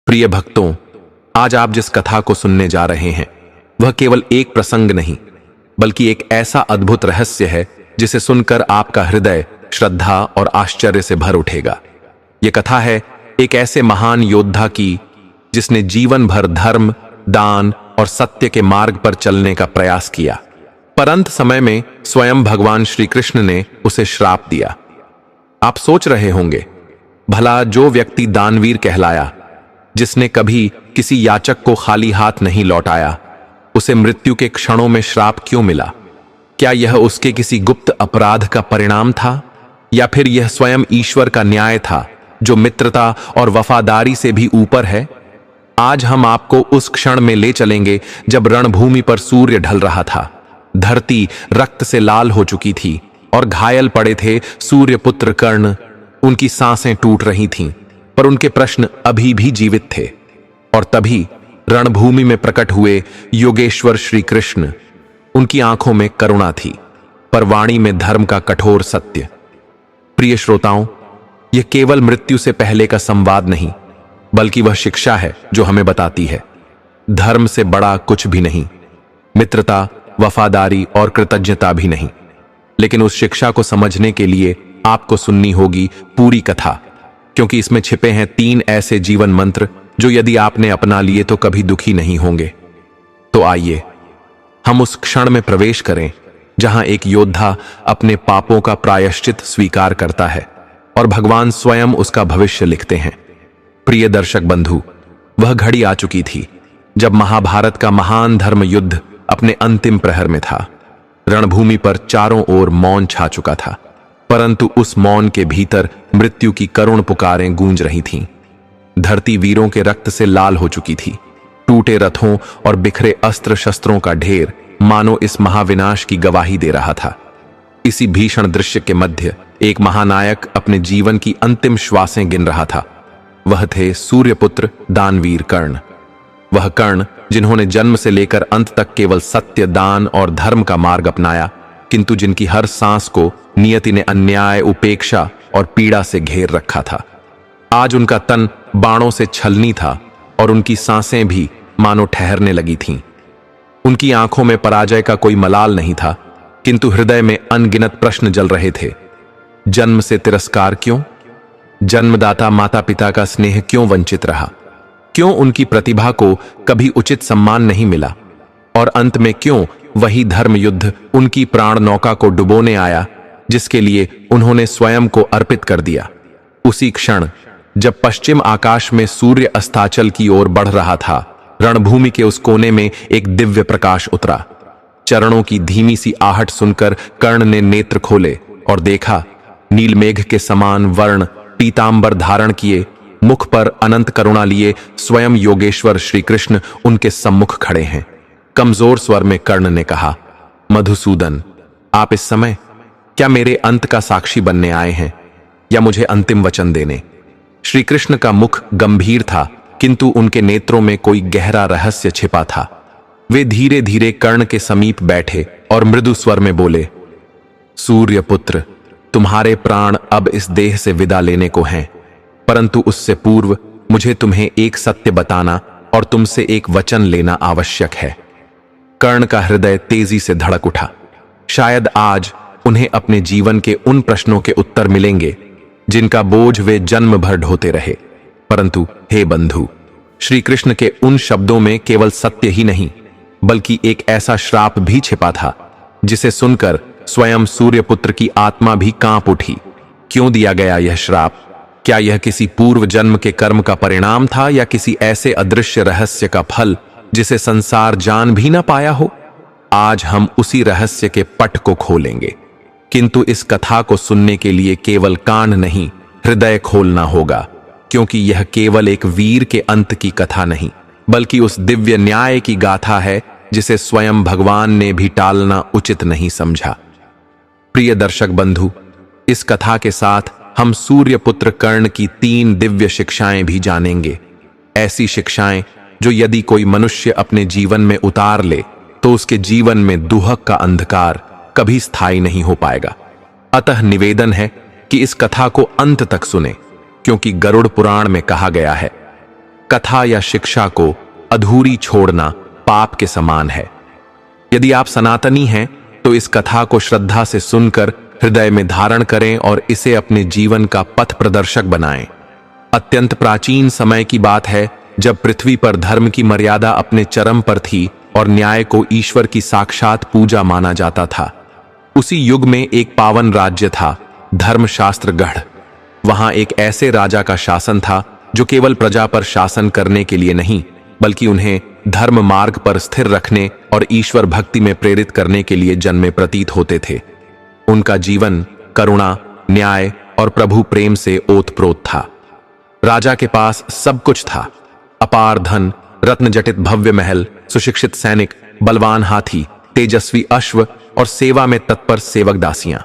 प्रिय भक्तों, आज आप जिस कथा को सुनने जा रहे हैं वह केवल एक प्रसंग नहीं बल्कि एक ऐसा अद्भुत रहस्य है जिसे सुनकर आपका हृदय श्रद्धा और आश्चर्य से भर उठेगा। यह कथा है एक ऐसे महान योद्धा की जिसने जीवन भर धर्म, दान और सत्य के मार्ग पर चलने का प्रयास किया, पर अंत समय में स्वयं भगवान श्री कृष्ण ने उसे श्राप दिया। आप सोच रहे होंगे, भला जो व्यक्ति दानवीर कहलाया, जिसने कभी किसी याचक को खाली हाथ नहीं लौटाया, उसे मृत्यु के क्षणों में श्राप क्यों मिला? क्या यह उसके किसी गुप्त अपराध का परिणाम था या फिर यह स्वयं ईश्वर का न्याय था जो मित्रता और वफादारी से भी ऊपर है? आज हम आपको उस क्षण में ले चलेंगे जब रणभूमि पर सूर्य ढल रहा था, धरती रक्त से लाल हो चुकी थी और घायल पड़े थे सूर्यपुत्र कर्ण। उनकी सांसें टूट रही थीं, पर उनके प्रश्न अभी भी जीवित थे। और तभी रणभूमि में प्रकट हुए योगेश्वर श्री कृष्ण। उनकी आंखों में करुणा थी, पर वाणी में धर्म का कठोर सत्य। प्रिय श्रोताओं, यह केवल मृत्यु से पहले का संवाद नहीं, बल्कि वह शिक्षा है जो हमें बताती है धर्म से बड़ा कुछ भी नहीं, मित्रता, वफादारी और कृतज्ञता भी नहीं। लेकिन उस शिक्षा को समझने के लिए आपको सुननी होगी पूरी कथा, क्योंकि इसमें छिपे हैं 3 ऐसे जीवन मंत्र जो यदि आपने अपना लिए तो कभी दुखी नहीं होंगे। तो आइए हम उस क्षण में प्रवेश करें जहां एक योद्धा अपने पापों का प्रायश्चित स्वीकार करता है और भगवान स्वयं उसका भविष्य लिखते हैं। प्रिय दर्शक बंधु, वह घड़ी आ चुकी थी जब महाभारत का महान धर्म युद्ध अपने अंतिम प्रहर में था। रणभूमि पर चारों ओर मौन छा चुका था, परंतु उस मौन के भीतर मृत्यु की करुण पुकारें गूंज रही थीं। धरती वीरों के रक्त से लाल हो चुकी थी। टूटे रथों और बिखरे अस्त्र शस्त्रों का ढेर मानो इस महाविनाश की गवाही दे रहा था। इसी भीषण दृश्य के मध्य एक महानायक अपने जीवन की अंतिम श्वासें गिन रहा था। वह थे सूर्यपुत्र दानवीर कर्ण। वह कर्ण जिन्होंने जन्म से लेकर अंत तक केवल सत्य, दान और धर्म का मार्ग अपनाया, किंतु जिनकी हर सांस को नियति ने अन्याय, उपेक्षा और पीड़ा से घेर रखा था। आज उनका तन बाणों से छलनी था और उनकी सांसें भी मानो ठहरने लगी थीं। उनकी आंखों में पराजय का कोई मलाल नहीं था, किंतु हृदय में अनगिनत प्रश्न जल रहे थे। जन्म से तिरस्कार क्यों? जन्मदाता माता पिता का स्नेह क्यों वंचित रहा? क्यों उनकी प्रतिभा को कभी उचित सम्मान नहीं मिला? और अंत में क्यों वही धर्म युद्ध उनकी प्राण नौका को डुबोने आया जिसके लिए उन्होंने स्वयं को अर्पित कर दिया? उसी क्षण जब पश्चिम आकाश में सूर्य अस्ताचल की ओर बढ़ रहा था, रणभूमि के उस कोने में एक दिव्य प्रकाश उतरा। चरणों की धीमी सी आहट सुनकर कर्ण ने नेत्र खोले और देखा, नीलमेघ के समान वर्ण पीतांबर धारण किए, मुख पर अनंत करुणा लिए स्वयं योगेश्वर श्री कृष्ण उनके सम्मुख खड़े हैं। कमजोर स्वर में कर्ण ने कहा, मधुसूदन, आप इस समय क्या मेरे अंत का साक्षी बनने आए हैं या मुझे अंतिम वचन देने? श्री कृष्ण का मुख गंभीर था, किंतु उनके नेत्रों में कोई गहरा रहस्य छिपा था। वे धीरे धीरे कर्ण के समीप बैठे और मृदु स्वर में बोले, सूर्यपुत्र, तुम्हारे प्राण अब इस देह से विदा लेने को हैं, परंतु उससे पूर्व मुझे तुम्हें एक सत्य बताना और तुमसे एक वचन लेना आवश्यक है। कर्ण का हृदय तेजी से धड़क उठा। शायद आज उन्हें अपने जीवन के उन प्रश्नों के उत्तर मिलेंगे जिनका बोझ वे जन्म भर ढोते रहे। परंतु हे बंधु, श्री कृष्ण के उन शब्दों में केवल सत्य ही नहीं बल्कि एक ऐसा श्राप भी छिपा था जिसे सुनकर स्वयं सूर्यपुत्र की आत्मा भी कांप उठी। क्यों दिया गया यह श्राप? क्या यह किसी पूर्व जन्म के कर्म का परिणाम था या किसी ऐसे अदृश्य रहस्य का फल जिसे संसार जान भी न पाया हो? आज हम उसी रहस्य के पट को खोलेंगे, किंतु इस कथा को सुनने के लिए केवल कान नहीं, हृदय खोलना होगा, क्योंकि यह केवल एक वीर के अंत की कथा नहीं बल्कि उस दिव्य न्याय की गाथा है जिसे स्वयं भगवान ने भी टालना उचित नहीं समझा। प्रिय दर्शक बंधु, इस कथा के साथ हम सूर्यपुत्र कर्ण की 3 दिव्य शिक्षाएं भी जानेंगे। ऐसी शिक्षाएं जो यदि कोई मनुष्य अपने जीवन में उतार ले तो उसके जीवन में दुहक का अंधकार कभी स्थायी नहीं हो पाएगा। अतः निवेदन है कि इस कथा को अंत तक सुने, क्योंकि गरुड़ पुराण में कहा गया है, कथा या शिक्षा को अधूरी छोड़ना पाप के समान है। यदि आप सनातनी हैं तो इस कथा को श्रद्धा से सुनकर हृदय में धारण करें और इसे अपने जीवन का पथ प्रदर्शक बनाएं। अत्यंत प्राचीन समय की बात है जब पृथ्वी पर धर्म की मर्यादा अपने चरम पर थी और न्याय को ईश्वर की साक्षात पूजा माना जाता था। उसी युग में एक पावन राज्य था, धर्मशास्त्रगढ़। वहां एक ऐसे राजा का शासन था जो केवल प्रजा पर शासन करने के लिए नहीं, बल्कि उन्हें धर्म मार्ग पर स्थिर रखने और ईश्वर भक्ति में प्रेरित करने के लिए जन्मे प्रतीत होते थे। उनका जीवन करुणा, न्याय और प्रभु प्रेम से ओतप्रोत था। राजा के पास सब कुछ था, अपार धन, रत्न जटित भव्य महल, सुशिक्षित सैनिक, बलवान हाथी, तेजस्वी अश्व और सेवा में तत्पर सेवक दासियां।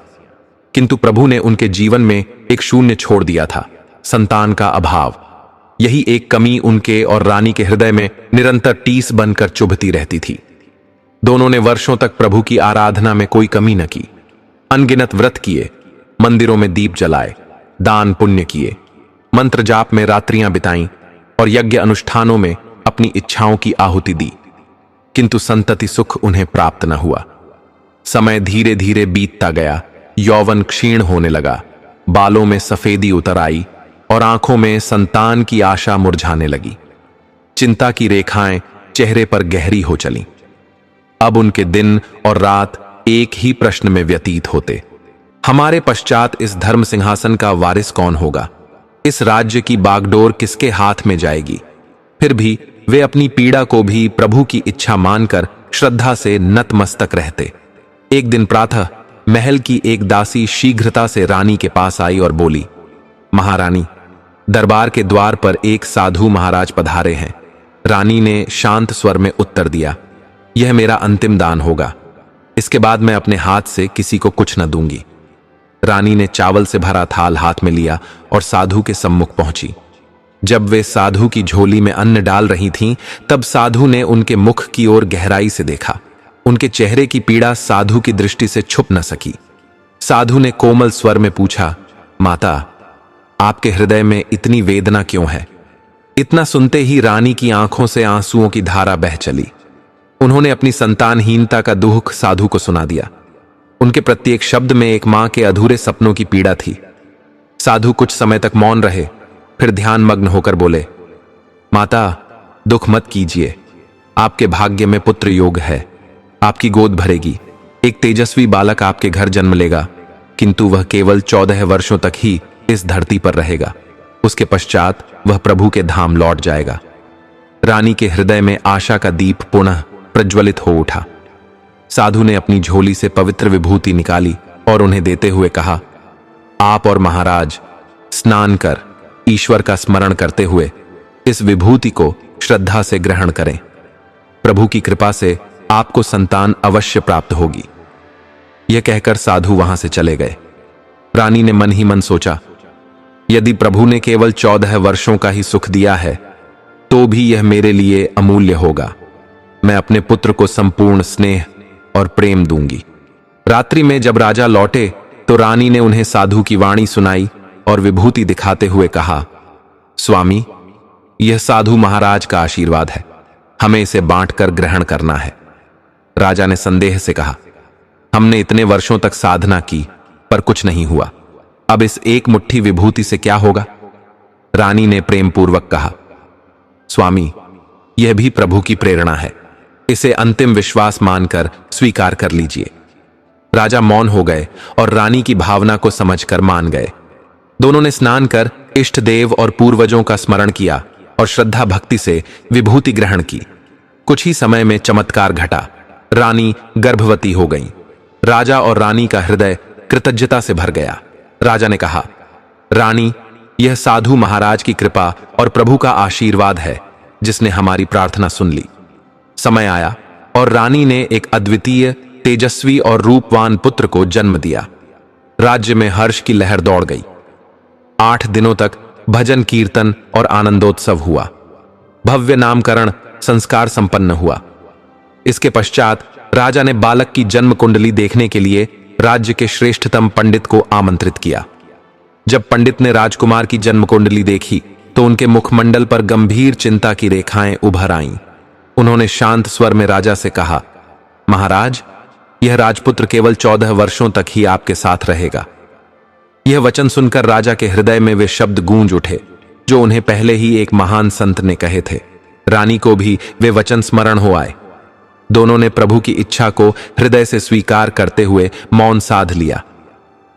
किंतु प्रभु ने उनके जीवन में एक शून्य छोड़ दिया था, संतान का अभाव। यही एक कमी उनके और रानी के हृदय में निरंतर टीस बनकर चुभती रहती थी। दोनों ने वर्षों तक प्रभु की आराधना में कोई कमी न की। अनगिनत व्रत किए, मंदिरों में दीप जलाए, दान पुण्य किए, मंत्र जाप में रात्रियां बिताईं और यज्ञ अनुष्ठानों में अपनी इच्छाओं की आहुति दी। किंतु संतति सुख उन्हें प्राप्त न हुआ। समय धीरे धीरे बीतता गया, यौवन क्षीण होने लगा, बालों में सफेदी उतर आई और आंखों में संतान की आशा मुरझाने लगी। चिंता की रेखाएं चेहरे पर गहरी हो चलीं। अब उनके दिन और रात एक ही प्रश्न में व्यतीत होते, हमारे पश्चात इस धर्म सिंहासन का वारिस कौन होगा? इस राज्य की बागडोर किसके हाथ में जाएगी? फिर भी वे अपनी पीड़ा को भी प्रभु की इच्छा मानकर श्रद्धा से नतमस्तक रहते। एक दिन प्रातः महल की एक दासी शीघ्रता से रानी के पास आई और बोली, महारानी, दरबार के द्वार पर एक साधु महाराज पधारे हैं। रानी ने शांत स्वर में उत्तर दिया, यह मेरा अंतिम दान होगा। इसके बाद मैं अपने हाथ से किसी को कुछ न दूंगी। रानी ने चावल से भरा थाल हाथ में लिया और साधु के सम्मुख पहुंची। जब वे साधु की झोली में अन्न डाल रही थीं, तब साधु ने उनके मुख की ओर गहराई से देखा। उनके चेहरे की पीड़ा साधु की दृष्टि से छुप न सकी। साधु ने कोमल स्वर में पूछा, माता, आपके हृदय में इतनी वेदना क्यों है? इतना सुनते ही रानी की आंखों से आंसुओं की धारा बह चली। उन्होंने अपनी संतानहीनता का दुख साधु को सुना दिया। उनके प्रत्येक शब्द में एक मां के अधूरे सपनों की पीड़ा थी। साधु कुछ समय तक मौन रहे, फिर ध्यान मग्न होकर बोले, माता, दुख मत कीजिए। आपके भाग्य में पुत्र योग है। आपकी गोद भरेगी, एक तेजस्वी बालक आपके घर जन्म लेगा, किंतु वह केवल 14 वर्षों तक ही इस धरती पर रहेगा। उसके पश्चात वह प्रभु के धाम लौट जाएगा। रानी के हृदय में आशा का दीप पुनः प्रज्वलित हो उठा। साधु ने अपनी झोली से पवित्र विभूति निकाली और उन्हें देते हुए कहा, आप और महाराज स्नान कर ईश्वर का स्मरण करते हुए इस विभूति को श्रद्धा से ग्रहण करें। प्रभु की कृपा से आपको संतान अवश्य प्राप्त होगी। यह कहकर साधु वहां से चले गए। रानी ने मन ही मन सोचा, यदि प्रभु ने केवल 14 वर्षों का ही सुख दिया है तो भी यह मेरे लिए अमूल्य होगा। मैं अपने पुत्र को संपूर्ण स्नेह और प्रेम दूंगी। रात्रि में जब राजा लौटे तो रानी ने उन्हें साधु की वाणी सुनाई और विभूति दिखाते हुए कहा, स्वामी, यह साधु महाराज का आशीर्वाद है, हमें इसे बांटकर ग्रहण करना है। राजा ने संदेह से कहा, हमने इतने वर्षों तक साधना की पर कुछ नहीं हुआ, अब इस एक मुट्ठी विभूति से क्या होगा? रानी ने प्रेम पूर्वक कहा, स्वामी, यह भी प्रभु की प्रेरणा है, इसे अंतिम विश्वास मानकर स्वीकार कर लीजिए। राजा मौन हो गए और रानी की भावना को समझकर मान गए। दोनों ने स्नान कर इष्ट देव और पूर्वजों का स्मरण किया और श्रद्धा भक्ति से विभूति ग्रहण की। कुछ ही समय में चमत्कार घटा, रानी गर्भवती हो गई। राजा और रानी का हृदय कृतज्ञता से भर गया। राजा ने कहा, रानी, यह साधु महाराज की कृपा और प्रभु का आशीर्वाद है जिसने हमारी प्रार्थना सुन ली। समय आया और रानी ने एक अद्वितीय, तेजस्वी और रूपवान पुत्र को जन्म दिया। राज्य में हर्ष की लहर दौड़ गई। 8 दिनों तक भजन कीर्तन और आनंदोत्सव हुआ। भव्य नामकरण संस्कार संपन्न हुआ। इसके पश्चात राजा ने बालक की जन्म कुंडली देखने के लिए राज्य के श्रेष्ठतम पंडित को आमंत्रित किया। जब पंडित ने राजकुमार की जन्म कुंडली देखी तो उनके मुखमंडल पर गंभीर चिंता की रेखाएं उभर आईं। उन्होंने शांत स्वर में राजा से कहा, महाराज, यह राजपुत्र केवल 14 वर्षों तक ही आपके साथ रहेगा। यह वचन सुनकर राजा के हृदय में वे शब्द गूंज उठे जो उन्हें पहले ही एक महान संत ने कहे थे। रानी को भी वे वचन स्मरण हो आए। दोनों ने प्रभु की इच्छा को हृदय से स्वीकार करते हुए मौन साध लिया।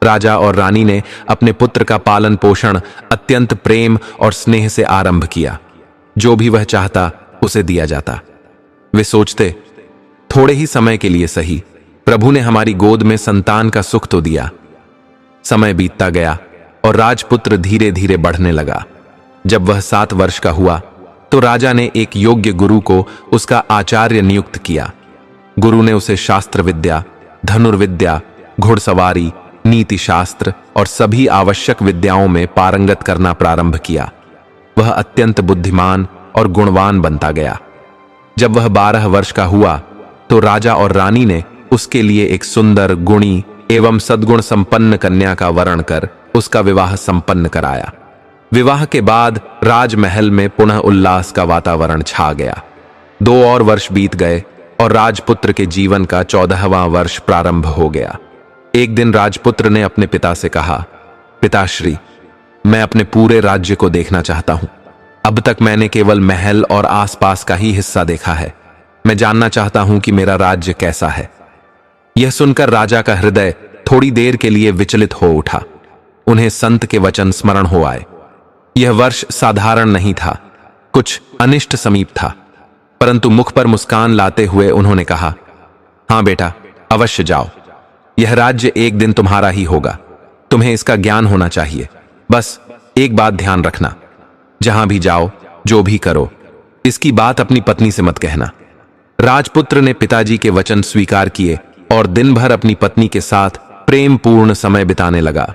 राजा और रानी ने अपने पुत्र का पालन पोषण अत्यंत प्रेम और स्नेह से आरंभ किया। जो भी वह चाहता उसे दिया जाता। वे सोचते, थोड़े ही समय के लिए सही, प्रभु ने हमारी गोद में संतान का सुख तो दिया। समय बीतता गया और राजपुत्र धीरे धीरे बढ़ने लगा। जब वह 7 वर्ष का हुआ तो राजा ने एक योग्य गुरु को उसका आचार्य नियुक्त किया। गुरु ने उसे शास्त्र विद्या, धनुर्विद्या, घुड़सवारी, नीति शास्त्र और सभी आवश्यक विद्याओं में पारंगत करना प्रारंभ किया। वह अत्यंत बुद्धिमान और गुणवान बनता गया। जब वह 12 वर्ष का हुआ तो राजा और रानी ने उसके लिए एक सुंदर, गुणी एवं सद्गुण संपन्न कन्या का वरण कर उसका विवाह संपन्न कराया। विवाह के बाद राजमहल में पुनः उल्लास का वातावरण छा गया। 2 और वर्ष बीत गए और राजपुत्र के जीवन का 14वां वर्ष प्रारंभ हो गया। एक दिन राजपुत्र ने अपने पिता से कहा, पिताश्री, मैं अपने पूरे राज्य को देखना चाहता हूं। अब तक मैंने केवल महल और आसपास का ही हिस्सा देखा है। मैं जानना चाहता हूं कि मेरा राज्य कैसा है। यह सुनकर राजा का हृदय थोड़ी देर के लिए विचलित हो उठा। उन्हें संत के वचन स्मरण हो आए। यह वर्ष साधारण नहीं था, कुछ अनिष्ट समीप था, परंतु मुख पर मुस्कान लाते हुए उन्होंने कहा, हां बेटा, अवश्य जाओ। यह राज्य एक दिन तुम्हारा ही होगा। तुम्हें इसका ज्ञान होना चाहिए। बस एक बात ध्यान रखना, जहां भी जाओ, जो भी करो, इसकी बात अपनी पत्नी से मत कहना। राजपुत्र ने पिताजी के वचन स्वीकार किए और दिन भर अपनी पत्नी के साथ प्रेम पूर्ण समय बिताने लगा।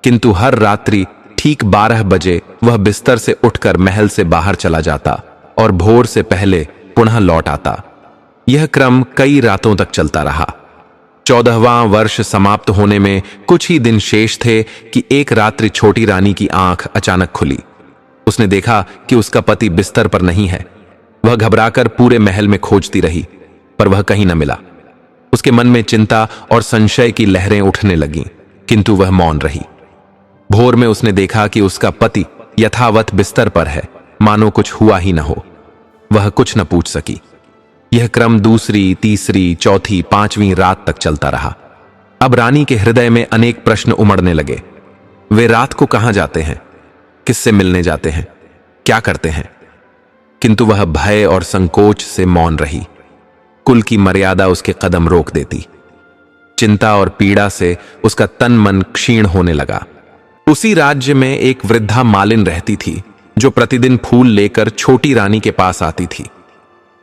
किंतु हर रात्रि ठीक 12 बजे वह बिस्तर से उठकर महल से बाहर चला जाता और भोर से पहले पुनः लौट आता। यह क्रम कई रातों तक चलता रहा। 14वां वर्ष समाप्त होने में कुछ ही दिन शेष थे कि एक रात्रि छोटी रानी की आंख अचानक खुली। उसने देखा कि उसका पति बिस्तर पर नहीं है। वह घबराकर पूरे महल में खोजती रही, पर वह कहीं न मिला। उसके मन में चिंता और संशय की लहरें उठने लगीं, किंतु वह मौन रही। भोर में उसने देखा कि उसका पति यथावत बिस्तर पर है, मानो कुछ हुआ ही न हो। वह कुछ न पूछ सकी। यह क्रम दूसरी, तीसरी, चौथी, 5वीं रात तक चलता रहा। अब रानी के हृदय में अनेक प्रश्न उमड़ने लगे। वे रात को कहां जाते हैं, किससे मिलने जाते हैं, क्या करते हैं? किंतु वह भय और संकोच से मौन रही। कुल की मर्यादा उसके कदम रोक देती। चिंता और पीड़ा से उसका तन मन क्षीण होने लगा। उसी राज्य में एक वृद्धा मालिन रहती थी, जो प्रतिदिन फूल लेकर छोटी रानी के पास आती थी।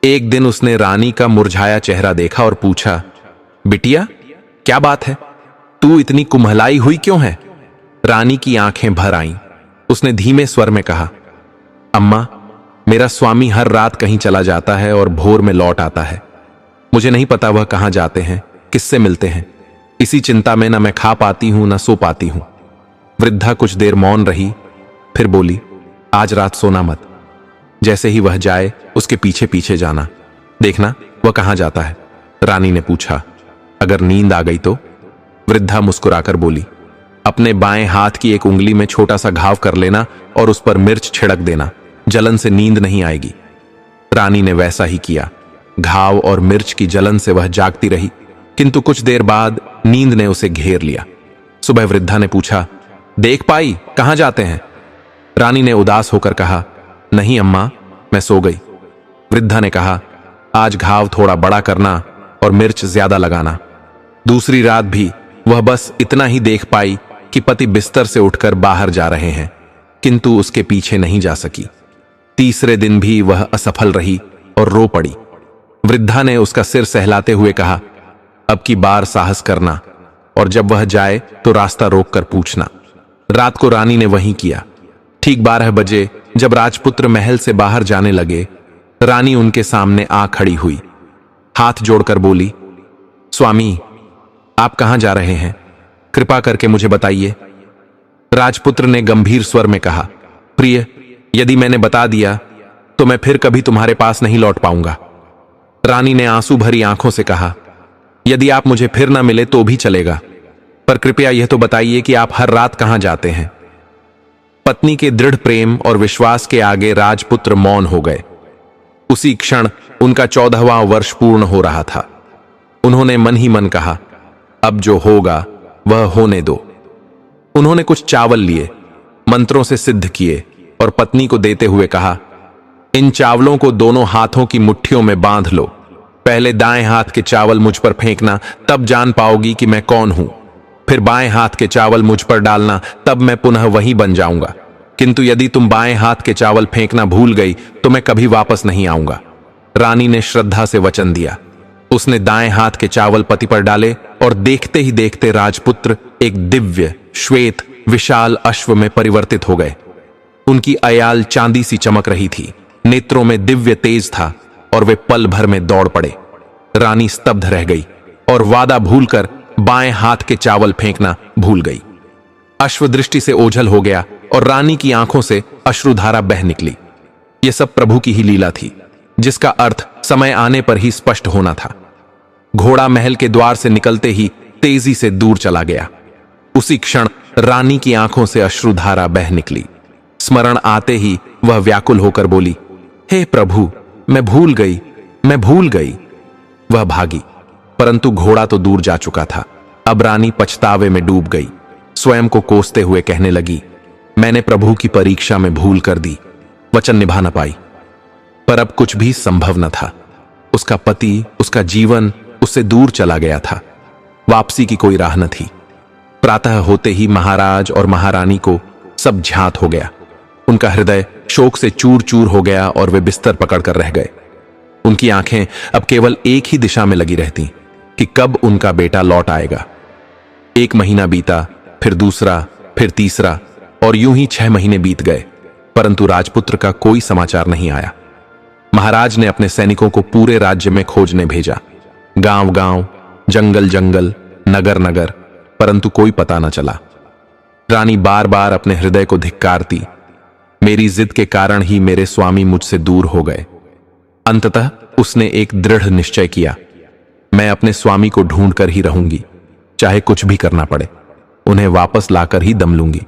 एक दिन उसने रानी का मुरझाया चेहरा देखा और पूछा, बिटिया, क्या बात है? तू इतनी कुम्हलाई हुई क्यों है? रानी की आंखें भर आईं। उसने धीमे स्वर में कहा, अम्मा, मेरा स्वामी हर रात कहीं चला जाता है और भोर में लौट आता है। मुझे नहीं पता वह कहां जाते हैं, किससे मिलते हैं। इसी चिंता में न मैं खा पाती हूं न सो पाती हूं। वृद्धा कुछ देर मौन रही, फिर बोली, आज रात सोना मत। जैसे ही वह जाए उसके पीछे पीछे जाना, देखना वह कहां जाता है। रानी ने पूछा, अगर नींद आ गई तो? वृद्धा मुस्कुराकर बोली, अपने बाएं हाथ की एक उंगली में छोटा सा घाव कर लेना और उस पर मिर्च छिड़क देना, जलन से नींद नहीं आएगी। रानी ने वैसा ही किया। घाव और मिर्च की जलन से वह जागती रही, किंतु कुछ देर बाद नींद ने उसे घेर लिया। सुबह वृद्धा ने पूछा, देख पाई कहां जाते हैं? रानी ने उदास होकर कहा, नहीं अम्मा, मैं सो गई। वृद्धा ने कहा, आज घाव थोड़ा बड़ा करना और मिर्च ज्यादा लगाना। दूसरी रात भी वह बस इतना ही देख पाई कि पति बिस्तर से उठकर बाहर जा रहे हैं, किंतु उसके पीछे नहीं जा सकी। तीसरे दिन भी वह असफल रही और रो पड़ी। वृद्धा ने उसका सिर सहलाते हुए कहा, अब की बार साहस करना और जब वह जाए तो रास्ता रोककर पूछना। रात को रानी ने वही किया। ठीक 12 बजे जब राजपुत्र महल से बाहर जाने लगे, रानी उनके सामने आ खड़ी हुई। हाथ जोड़कर बोली, स्वामी, आप कहां जा रहे हैं? कृपा करके मुझे बताइए। राजपुत्र ने गंभीर स्वर में कहा, प्रिय, यदि मैंने बता दिया तो मैं फिर कभी तुम्हारे पास नहीं लौट पाऊंगा। रानी ने आंसू भरी आंखों से कहा, यदि आप मुझे फिर ना मिले तो भी चलेगा, पर कृपया यह तो बताइए कि आप हर रात कहां जाते हैं। पत्नी के दृढ़ प्रेम और विश्वास के आगे राजपुत्र मौन हो गए। उसी क्षण उनका 14वां वर्ष पूर्ण हो रहा था। उन्होंने मन ही मन कहा, अब जो होगा वह होने दो। उन्होंने कुछ चावल लिए, मंत्रों से सिद्ध किए और पत्नी को देते हुए कहा, इन चावलों को दोनों हाथों की मुट्ठियों में बांध लो। पहले दाएं हाथ के चावल मुझ पर फेंकना, तब जान पाओगी कि मैं कौन हूं। फिर बाएं हाथ के चावल मुझ पर डालना, तब मैं पुनः वही बन जाऊंगा। किंतु यदि तुम बाएं हाथ के चावल फेंकना भूल गई तो मैं कभी वापस नहीं आऊंगा। रानी ने श्रद्धा से वचन दिया। उसने दाएं हाथ के चावल पति पर डाले और देखते ही देखते राजपुत्र एक दिव्य श्वेत विशाल अश्व में परिवर्तित हो गए। उनकी अयाल चांदी सी चमक रही थी, नेत्रों में दिव्य तेज था और वे पल भर में दौड़ पड़े। रानी स्तब्ध रह गई और वादा भूलकर बाएं हाथ के चावल फेंकना भूल गई। अश्व दृष्टि से ओझल हो गया और रानी की आंखों से अश्रुधारा बह निकली। यह सब प्रभु की ही लीला थी, जिसका अर्थ समय आने पर ही स्पष्ट होना था। घोड़ा महल के द्वार से निकलते ही तेजी से दूर चला गया। उसी क्षण रानी की आंखों से अश्रुधारा बह निकली। स्मरण आते ही वह व्याकुल होकर बोली, हे प्रभु, मैं भूल गई, मैं भूल गई। वह भागी, परंतु घोड़ा तो दूर जा चुका था। अब रानी पछतावे में डूब गई। स्वयं को कोसते हुए कहने लगी, मैंने प्रभु की परीक्षा में भूल कर दी, वचन निभा न पाई। पर अब कुछ भी संभव न था। उसका पति, उसका जीवन उससे दूर चला गया था। वापसी की कोई राह न थी। प्रातः होते ही महाराज और महारानी को सब ज्ञात हो गया। उनका हृदय शोक से चूर चूर हो गया और वे बिस्तर पकड़कर रह गए। उनकी आंखें अब केवल एक ही दिशा में लगी रहती कि कब उनका बेटा लौट आएगा। 1 महीना बीता, फिर दूसरा, फिर तीसरा, और यूं ही 6 महीने बीत गए, परंतु राजपुत्र का कोई समाचार नहीं आया। महाराज ने अपने सैनिकों को पूरे राज्य में खोजने भेजा, गांव गांव, जंगल जंगल, नगर नगर, परंतु कोई पता न चला। रानी बार बार अपने हृदय को धिक्कारती, मेरी जिद के कारण ही मेरे स्वामी मुझसे दूर हो गए। अंततः उसने एक दृढ़ निश्चय किया, मैं अपने स्वामी को ढूंढ कर ही रहूंगी, चाहे कुछ भी करना पड़े। उन्हें वापस लाकर ही दम लूंगी।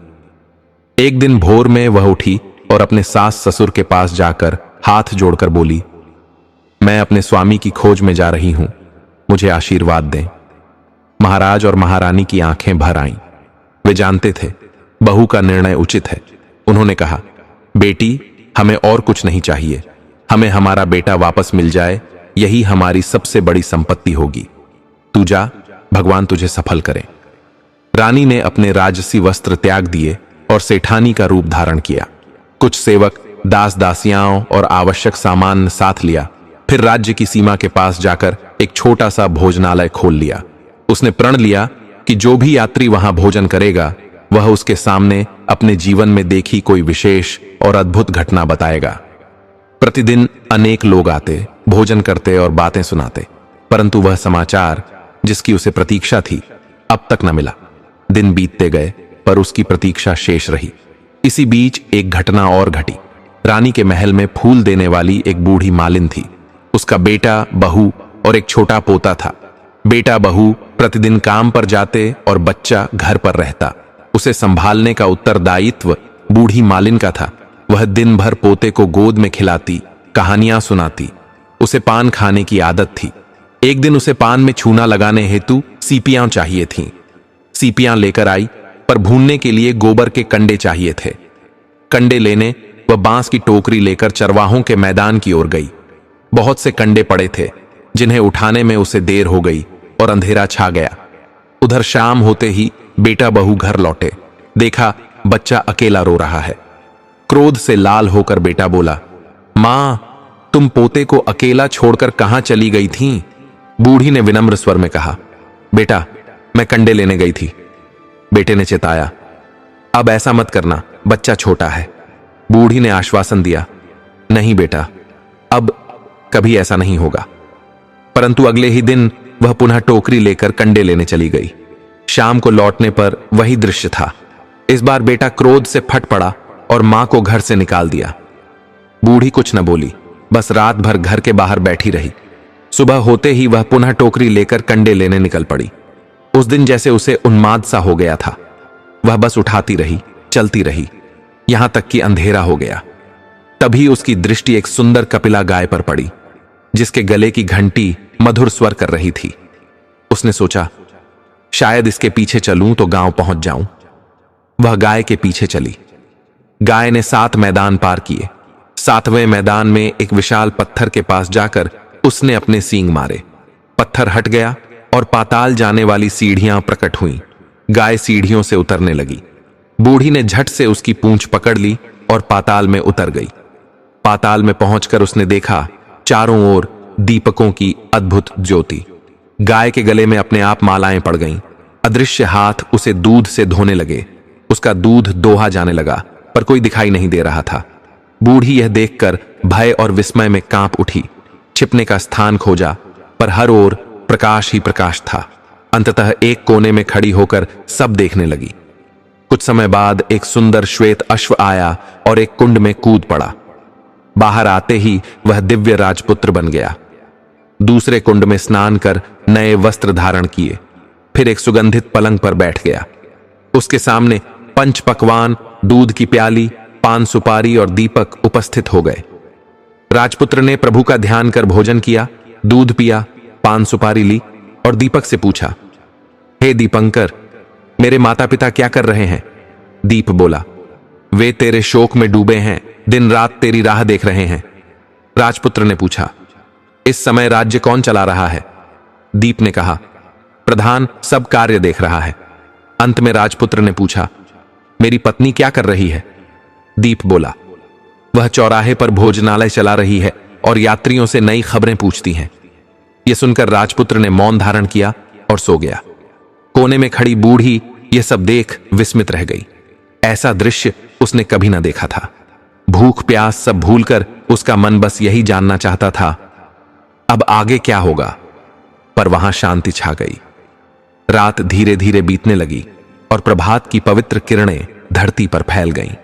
एक दिन भोर में वह उठी और अपने सास ससुर के पास जाकर हाथ जोड़कर बोली, मैं अपने स्वामी की खोज में जा रही हूं, मुझे आशीर्वाद दें। महाराज और महारानी की आंखें भर आईं। वे जानते थे बहू का निर्णय उचित है। उन्होंने कहा, बेटी, हमें और कुछ नहीं चाहिए। हमें हमारा बेटा वापस मिल जाए, यही हमारी सबसे बड़ी संपत्ति होगी। तू जा, भगवान तुझे सफल करे। रानी ने अपने राजसी वस्त्र त्याग दिए और सेठानी का रूप धारण किया। कुछ सेवक, दास दासियाओं और आवश्यक सामान साथ लिया। फिर राज्य की सीमा के पास जाकर एक छोटा सा भोजनालय खोल लिया। उसने प्रण लिया कि जो भी यात्री वहां भोजन करेगा वह उसके सामने अपने जीवन में देखी कोई विशेष और अद्भुत घटना बताएगा। प्रतिदिन अनेक लोग आते, भोजन करते और बातें सुनाते, परंतु वह समाचार जिसकी उसे प्रतीक्षा थी अब तक न मिला। दिन बीतते गए पर उसकी प्रतीक्षा शेष रही। इसी बीच एक घटना और घटी। रानी के महल में फूल देने वाली एक बूढ़ी मालिन थी। उसका बेटा, बहू और एक छोटा पोता था। बेटा बहू प्रतिदिन काम पर जाते और बच्चा घर पर रहता। उसे संभालने का उत्तरदायित्व बूढ़ी मालिन का था। वह दिन भर पोते को गोद में खिलाती, कहानियां सुनाती। उसे पान खाने की आदत थी। एक दिन उसे पान में छूना लगाने हेतु सीपियां चाहिए थीं। सीपियां लेकर आई, पर भूनने के लिए गोबर के कंडे चाहिए थे। कंडे लेने वह बांस की टोकरी लेकर चरवाहों के मैदान की ओर गई। बहुत से कंडे पड़े थे, जिन्हें उठाने में उसे देर हो गई और अंधेरा छा गया। उधर शाम होते ही बेटा बहू घर लौटे। देखा बच्चा अकेला रो रहा है। क्रोध से लाल होकर बेटा बोला, मां, तुम पोते को अकेला छोड़कर कहां चली गई थीं? बूढ़ी ने विनम्र स्वर में कहा, बेटा, मैं कंडे लेने गई थी। बेटे ने चेताया, अब ऐसा मत करना, बच्चा छोटा है। बूढ़ी ने आश्वासन दिया, नहीं बेटा, अब कभी ऐसा नहीं होगा। परंतु अगले ही दिन वह पुनः टोकरी लेकर कंडे लेने चली गई। शाम को लौटने पर वही दृश्य था। इस बार बेटा क्रोध से फट पड़ा और मां को घर से निकाल दिया। बूढ़ी कुछ न बोली, बस रात भर घर के बाहर बैठी रही। सुबह होते ही वह पुनः टोकरी लेकर कंडे लेने निकल पड़ी। उस दिन जैसे उसे उन्माद सा हो गया था। वह बस उठाती रही, चलती रही, यहां तक कि अंधेरा हो गया। तभी उसकी दृष्टि एक सुंदर कपिला गाय पर पड़ी, जिसके गले की घंटी मधुर स्वर कर रही थी। उसने सोचा, शायद इसके पीछे चलूं तो गांव पहुंच जाऊं। वह गाय के पीछे चली। गाय ने 7 मैदान पार किए। 7वें मैदान में एक विशाल पत्थर के पास जाकर उसने अपने सींग मारे। पत्थर हट गया और पाताल जाने वाली सीढ़ियां प्रकट हुईं। गाय सीढ़ियों से उतरने लगी। बूढ़ी ने झट से उसकी पूंछ पकड़ ली और पाताल में उतर गई। पाताल में पहुंचकर उसने देखा, चारों ओर दीपकों की अद्भुत ज्योति। गाय के गले में अपने आप मालाएं पड़ गईं। अदृश्य हाथ उसे दूध से धोने लगे। उसका दूध दोहा जाने लगा, पर कोई दिखाई नहीं दे रहा था। बूढ़ी यह देखकर भय और विस्मय में कांप उठी। छिपने का स्थान खोजा, पर हर ओर प्रकाश ही प्रकाश था। अंततः एक कोने में खड़ी होकर सब देखने लगी। कुछ समय बाद एक सुंदर श्वेत अश्व आया और एक कुंड में कूद पड़ा। बाहर आते ही वह दिव्य राजपुत्र बन गया। दूसरे कुंड में स्नान कर नए वस्त्र धारण किए, फिर एक सुगंधित पलंग पर बैठ गया। उसके सामने 5 पकवान, दूध की प्याली, पान सुपारी और दीपक उपस्थित हो गए। राजपुत्र ने प्रभु का ध्यान कर भोजन किया, दूध पिया, पान सुपारी ली और दीपक से पूछा, हे दीपंकर, मेरे माता पिता क्या कर रहे हैं? दीप बोला, वे तेरे शोक में डूबे हैं, दिन रात तेरी राह देख रहे हैं। राजपुत्र ने पूछा, इस समय राज्य कौन चला रहा है? दीप ने कहा, प्रधान सब कार्य देख रहा है। अंत में राजपुत्र ने पूछा, मेरी पत्नी क्या कर रही है? दीप बोला, वह चौराहे पर भोजनालय चला रही है और यात्रियों से नई खबरें पूछती हैं। यह सुनकर राजपुत्र ने मौन धारण किया और सो गया। कोने में खड़ी बूढ़ी यह सब देख विस्मित रह गई। ऐसा दृश्य उसने कभी ना देखा था। भूख प्यास सब भूलकर उसका मन बस यही जानना चाहता था, अब आगे क्या होगा। पर वहां शांति छा गई। रात धीरे धीरे बीतने लगी और प्रभात की पवित्र किरणें धरती पर फैल गईं।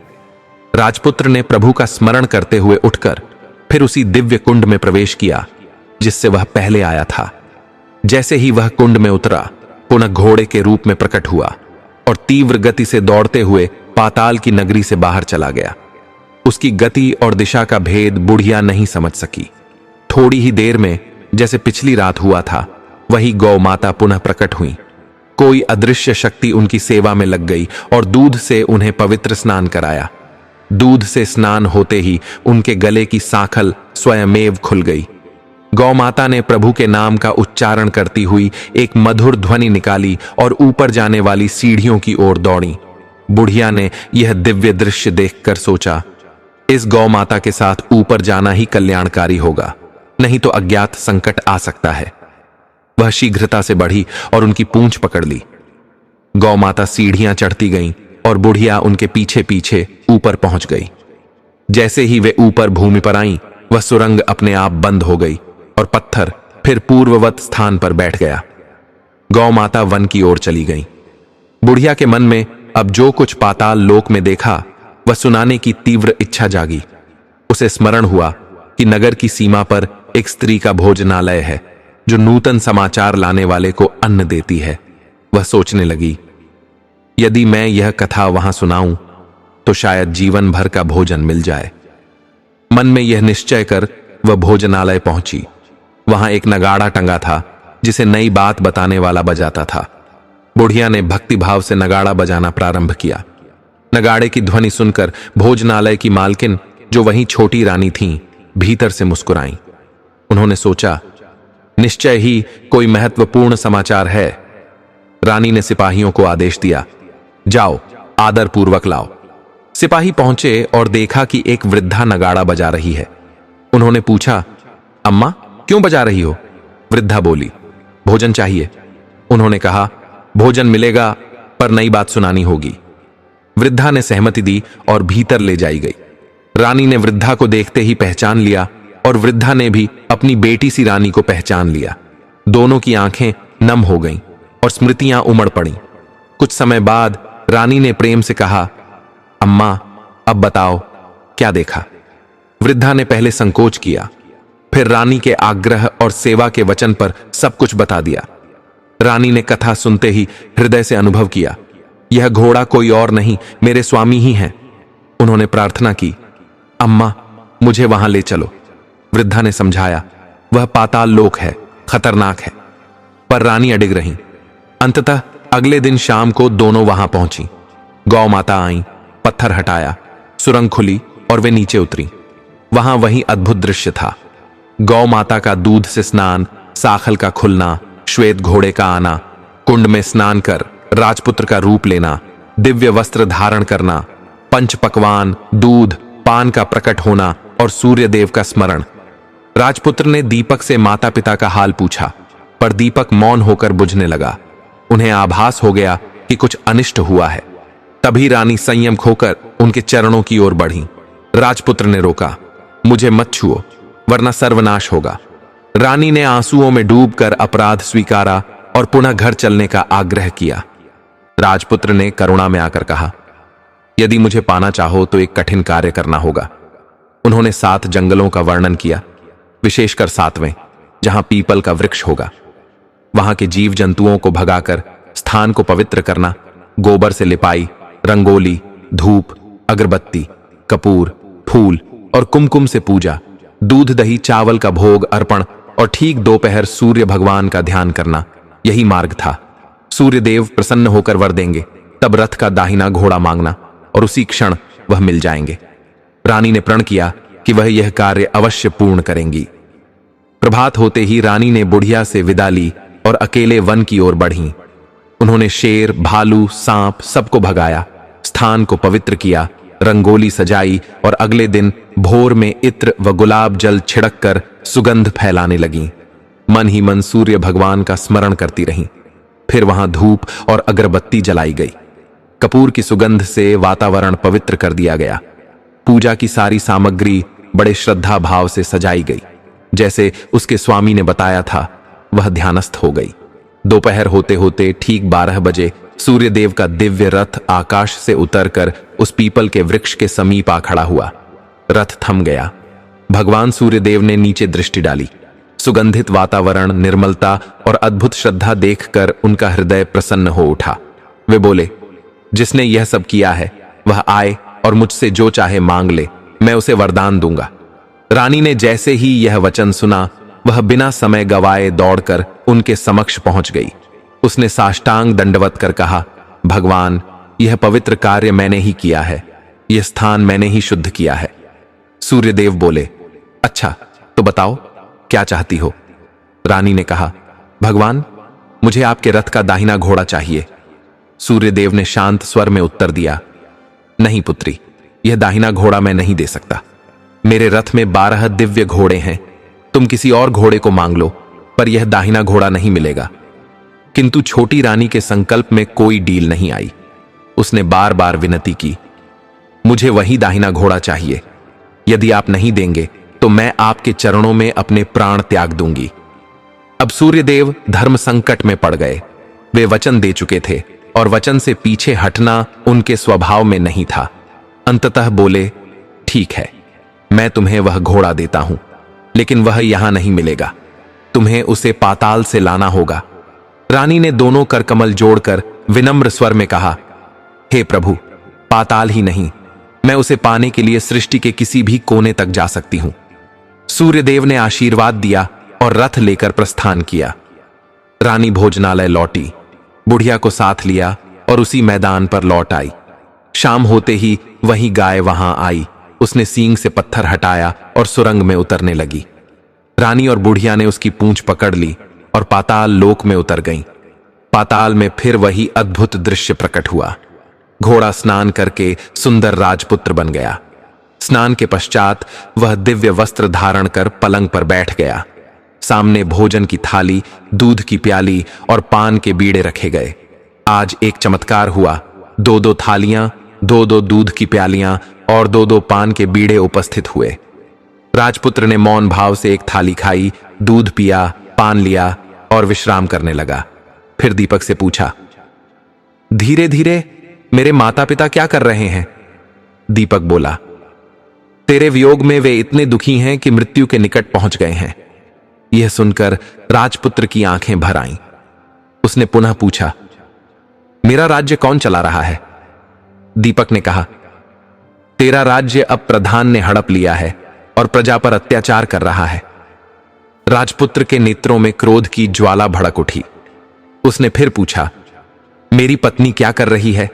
राजपुत्र ने प्रभु का स्मरण करते हुए उठकर फिर उसी दिव्य कुंड में प्रवेश किया जिससे वह पहले आया था। जैसे ही वह कुंड में उतरा, पुनः घोड़े के रूप में प्रकट हुआ और तीव्र गति से दौड़ते हुए पाताल की नगरी से बाहर चला गया। उसकी गति और दिशा का भेद बुढ़िया नहीं समझ सकी। थोड़ी ही देर में, जैसे पिछली रात हुआ था, वही गौ माता पुनः प्रकट हुई। कोई अदृश्य शक्ति उनकी सेवा में लग गई और दूध से उन्हें पवित्र स्नान कराया। दूध से स्नान होते ही उनके गले की सांखल स्वयमेव खुल गई। गौ माता ने प्रभु के नाम का उच्चारण करती हुई एक मधुर ध्वनि निकाली और ऊपर जाने वाली सीढ़ियों की ओर दौड़ी। बुढ़िया ने यह दिव्य दृश्य देखकर सोचा, इस गौ माता के साथ ऊपर जाना ही कल्याणकारी होगा, नहीं तो अज्ञात संकट आ सकता है। वह शीघ्रता से बढ़ी और उनकी पूंछ पकड़ ली। गौ माता सीढ़ियां चढ़ती गईं और बुढ़िया उनके पीछे पीछे ऊपर पहुंच गई। जैसे ही वे ऊपर भूमि पर आईं, वह सुरंग अपने आप बंद हो गई और पत्थर फिर पूर्ववत स्थान पर बैठ गया। गौ माता वन की ओर चली गई। बुढ़िया के मन में अब जो कुछ पाताल लोक में देखा, वह सुनाने की तीव्र इच्छा जागी। उसे स्मरण हुआ कि नगर की सीमा पर एक स्त्री का भोजनालय है जो नूतन समाचार लाने वाले को अन्न देती है। वह सोचने लगी, यदि मैं यह कथा वहां सुनाऊं तो शायद जीवन भर का भोजन मिल जाए। मन में यह निश्चय कर वह भोजनालय पहुंची। वहां एक नगाड़ा टंगा था जिसे नई बात बताने वाला बजाता था। बुढ़िया ने भक्तिभाव से नगाड़ा बजाना प्रारंभ किया। नगाड़े की ध्वनि सुनकर भोजनालय की मालकिन, जो वहीं छोटी रानी थीं, भीतर से मुस्कुराईं। उन्होंने सोचा, निश्चय ही कोई महत्वपूर्ण समाचार है। रानी ने सिपाहियों को आदेश दिया, जाओ आदर पूर्वक लाओ। सिपाही पहुंचे और देखा कि एक वृद्धा नगाड़ा बजा रही है। उन्होंने पूछा, अम्मा क्यों बजा रही हो? वृद्धा बोली, भोजन चाहिए। उन्होंने कहा, भोजन मिलेगा, पर नई बात सुनानी होगी। वृद्धा ने सहमति दी और भीतर ले जाई गई। रानी ने वृद्धा को देखते ही पहचान लिया और वृद्धा ने भी अपनी बेटी सी रानी को पहचान लिया। दोनों की आंखें नम हो गईं और स्मृतियां उमड़ पड़ीं। कुछ समय बाद रानी ने प्रेम से कहा, अम्मा अब बताओ क्या देखा। वृद्धा ने पहले संकोच किया, फिर रानी के आग्रह और सेवा के वचन पर सब कुछ बता दिया। रानी ने कथा सुनते ही हृदय से अनुभव किया, यह घोड़ा कोई और नहीं, मेरे स्वामी ही हैं। उन्होंने प्रार्थना की, अम्मा मुझे वहां ले चलो। वृद्धा ने समझाया, वह पाताल लोक है, खतरनाक है। पर रानी अडिग रही। अंततः अगले दिन शाम को दोनों वहां पहुंची। गौ माता आई, पत्थर हटाया, सुरंग खुली और वे नीचे उतरी। वहां वही अद्भुत दृश्य था। गौ माता का दूध से स्नान, साखल का खुलना, श्वेत घोड़े का आना, कुंड में स्नान कर राजपुत्र का रूप लेना, दिव्य वस्त्र धारण करना, पंच पकवान, दूध, पान का प्रकट होना और सूर्य देव का स्मरण। राजपुत्र ने दीपक से माता पिता का हाल पूछा, पर दीपक मौन होकर बुझने लगा। उन्हें आभास हो गया कि कुछ अनिष्ट हुआ है। तभी रानी संयम खोकर उनके चरणों की ओर बढ़ी। राजपुत्र ने रोका, मुझे मत छुओ वरना सर्वनाश होगा। रानी ने आंसुओं में डूबकर अपराध स्वीकारा और पुनः घर चलने का आग्रह किया। राजपुत्र ने करुणा में आकर कहा, यदि मुझे पाना चाहो तो एक कठिन कार्य करना होगा। उन्होंने 7 जंगलों का वर्णन किया, विशेषकर 7वें, जहां पीपल का वृक्ष होगा। वहां के जीव जंतुओं को भगाकर स्थान को पवित्र करना, गोबर से लिपाई, रंगोली, धूप, अगरबत्ती, कपूर, फूल और कुमकुम से पूजा, दूध दही चावल का भोग अर्पण और ठीक दोपहर सूर्य भगवान का ध्यान करना, यही मार्ग था। सूर्य देव प्रसन्न होकर वर देंगे, तब रथ का दाहिना घोड़ा मांगना और उसी क्षण वह मिल जाएंगे। रानी ने प्रण किया कि वह यह कार्य अवश्य पूर्ण करेंगी। प्रभात होते ही रानी ने बुढ़िया से विदा ली और अकेले वन की ओर बढ़ी। उन्होंने शेर, भालू, सांप सबको भगाया, स्थान को पवित्र किया, रंगोली सजाई और अगले दिन भोर में इत्र व गुलाब जल छिड़क कर सुगंध फैलाने लगी। मन ही मन सूर्य भगवान का स्मरण करती रहीं। फिर वहां धूप और अगरबत्ती जलाई गई। कपूर की सुगंध से वातावरण पवित्र कर दिया गया। पूजा की सारी सामग्री बड़े श्रद्धा भाव से सजाई गई। जैसे उसके स्वामी ने बताया था, वह ध्यानस्थ हो गई। दोपहर होते होते ठीक 12 बजे सूर्यदेव का दिव्य रथ आकाश से उतरकर उस पीपल के वृक्ष के समीप आ खड़ा हुआ। रथ थम गया। भगवान सूर्यदेव ने नीचे दृष्टि डाली। सुगंधित वातावरण, निर्मलता और अद्भुत श्रद्धा देखकर उनका हृदय प्रसन्न हो उठा। वे बोले, जिसने यह सब किया है वह आए और मुझसे जो चाहे मांग ले, मैं उसे वरदान दूंगा। रानी ने जैसे ही यह वचन सुना, वह बिना समय गवाए दौड़कर उनके समक्ष पहुंच गई। उसने साष्टांग दंडवत कर कहा, भगवान, यह पवित्र कार्य मैंने ही किया है, यह स्थान मैंने ही शुद्ध किया है। सूर्यदेव बोले, अच्छा तो बताओ क्या चाहती हो। रानी ने कहा, भगवान, मुझे आपके रथ का दाहिना घोड़ा चाहिए। सूर्यदेव ने शांत स्वर में उत्तर दिया, नहीं पुत्री, यह दाहिना घोड़ा मैं नहीं दे सकता। मेरे रथ में 12 दिव्य घोड़े हैं। तुम किसी और घोड़े को मांग लो, पर यह दाहिना घोड़ा नहीं मिलेगा। किंतु छोटी रानी के संकल्प में कोई डील नहीं आई। उसने बार बार विनती की, मुझे वही दाहिना घोड़ा चाहिए। यदि आप नहीं देंगे तो मैं आपके चरणों में अपने प्राण त्याग दूंगी। अब सूर्यदेव धर्म संकट में पड़ गए। वे वचन दे चुके थे और वचन से पीछे हटना उनके स्वभाव में नहीं था। अंततः बोले, ठीक है, मैं तुम्हें वह घोड़ा देता हूं, लेकिन वह यहां नहीं मिलेगा। तुम्हें उसे पाताल से लाना होगा। रानी ने दोनों करकमल जोड़कर विनम्र स्वर में कहा, हे प्रभु, पाताल ही नहीं, मैं उसे पाने के लिए सृष्टि के किसी भी कोने तक जा सकती हूं। सूर्यदेव ने आशीर्वाद दिया और रथ लेकर प्रस्थान किया। रानी भोजनालय लौटी, बुढ़िया को साथ लिया और उसी मैदान पर लौट आई। शाम होते ही वही गाय वहां आई। उसने सींग से पत्थर हटाया और सुरंग में उतरने लगी। रानी और बुढ़िया ने उसकी पूंछ पकड़ ली और पाताल लोक में उतर गईं। पाताल में फिर वही अद्भुत दृश्य प्रकट हुआ। घोड़ा स्नान करके सुंदर राजपुत्र बन गया। स्नान के पश्चात वह दिव्य वस्त्र धारण कर पलंग पर बैठ गया। सामने भोजन की थाली, दूध की प्याली और पान के बीड़े रखे गए। आज एक चमत्कार हुआ। 2-2 थालियां, 2-2 दूध की प्यालियां और 2-2 पान के बीड़े उपस्थित हुए। राजपुत्र ने मौन भाव से एक थाली खाई, दूध पिया, पान लिया और विश्राम करने लगा। फिर दीपक से पूछा, धीरे धीरे मेरे माता पिता क्या कर रहे हैं? दीपक बोला। तेरे वियोग में वे इतने दुखी हैं कि मृत्यु के निकट पहुंच गए हैं। यह सुनकर राजपुत्र की आंखें भर आईं। उसने पुनः पूछा, मेरा राज्य कौन चला रहा है? दीपक ने कहा, तेरा राज्य अब प्रधान ने हड़प लिया है और प्रजा पर अत्याचार कर रहा है। राजपुत्र के नेत्रों में क्रोध की ज्वाला भड़क उठी। उसने फिर पूछा, मेरी पत्नी क्या कर रही है?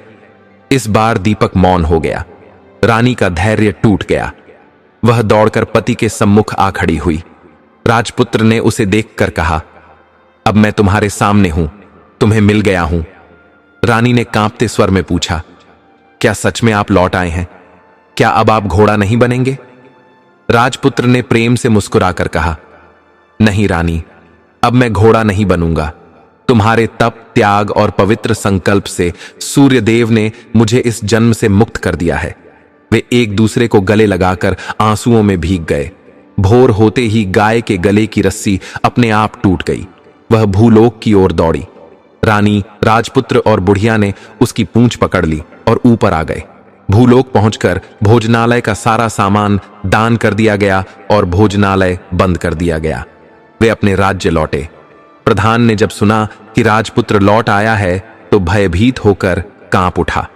इस बार दीपक मौन हो गया। रानी का धैर्य टूट गया। वह दौड़कर पति के सम्मुख आ खड़ी हुई। राजपुत्र ने उसे देखकर कहा, अब मैं तुम्हारे सामने हूं, तुम्हें मिल गया हूं। रानी ने कांपते स्वर में पूछा, क्या सच में आप लौट आए हैं? क्या अब आप घोड़ा नहीं बनेंगे? राजपुत्र ने प्रेम से मुस्कुराकर कहा, नहीं रानी, अब मैं घोड़ा नहीं बनूंगा। तुम्हारे तप, त्याग और पवित्र संकल्प से सूर्यदेव ने मुझे इस जन्म से मुक्त कर दिया है। वे एक दूसरे को गले लगाकर आंसुओं में भीग गए। भोर होते ही गाय के गले की रस्सी अपने आप टूट गई। वह भूलोक की ओर दौड़ी। रानी, राजपुत्र और बुढ़िया ने उसकी पूंछ पकड़ ली और ऊपर आ गए। भूलोक पहुंचकर भोजनालय का सारा सामान दान कर दिया गया और भोजनालय बंद कर दिया गया। वे अपने राज्य लौटे। प्रधान ने जब सुना कि राजपुत्र लौट आया है तो भयभीत होकर कांप उठा।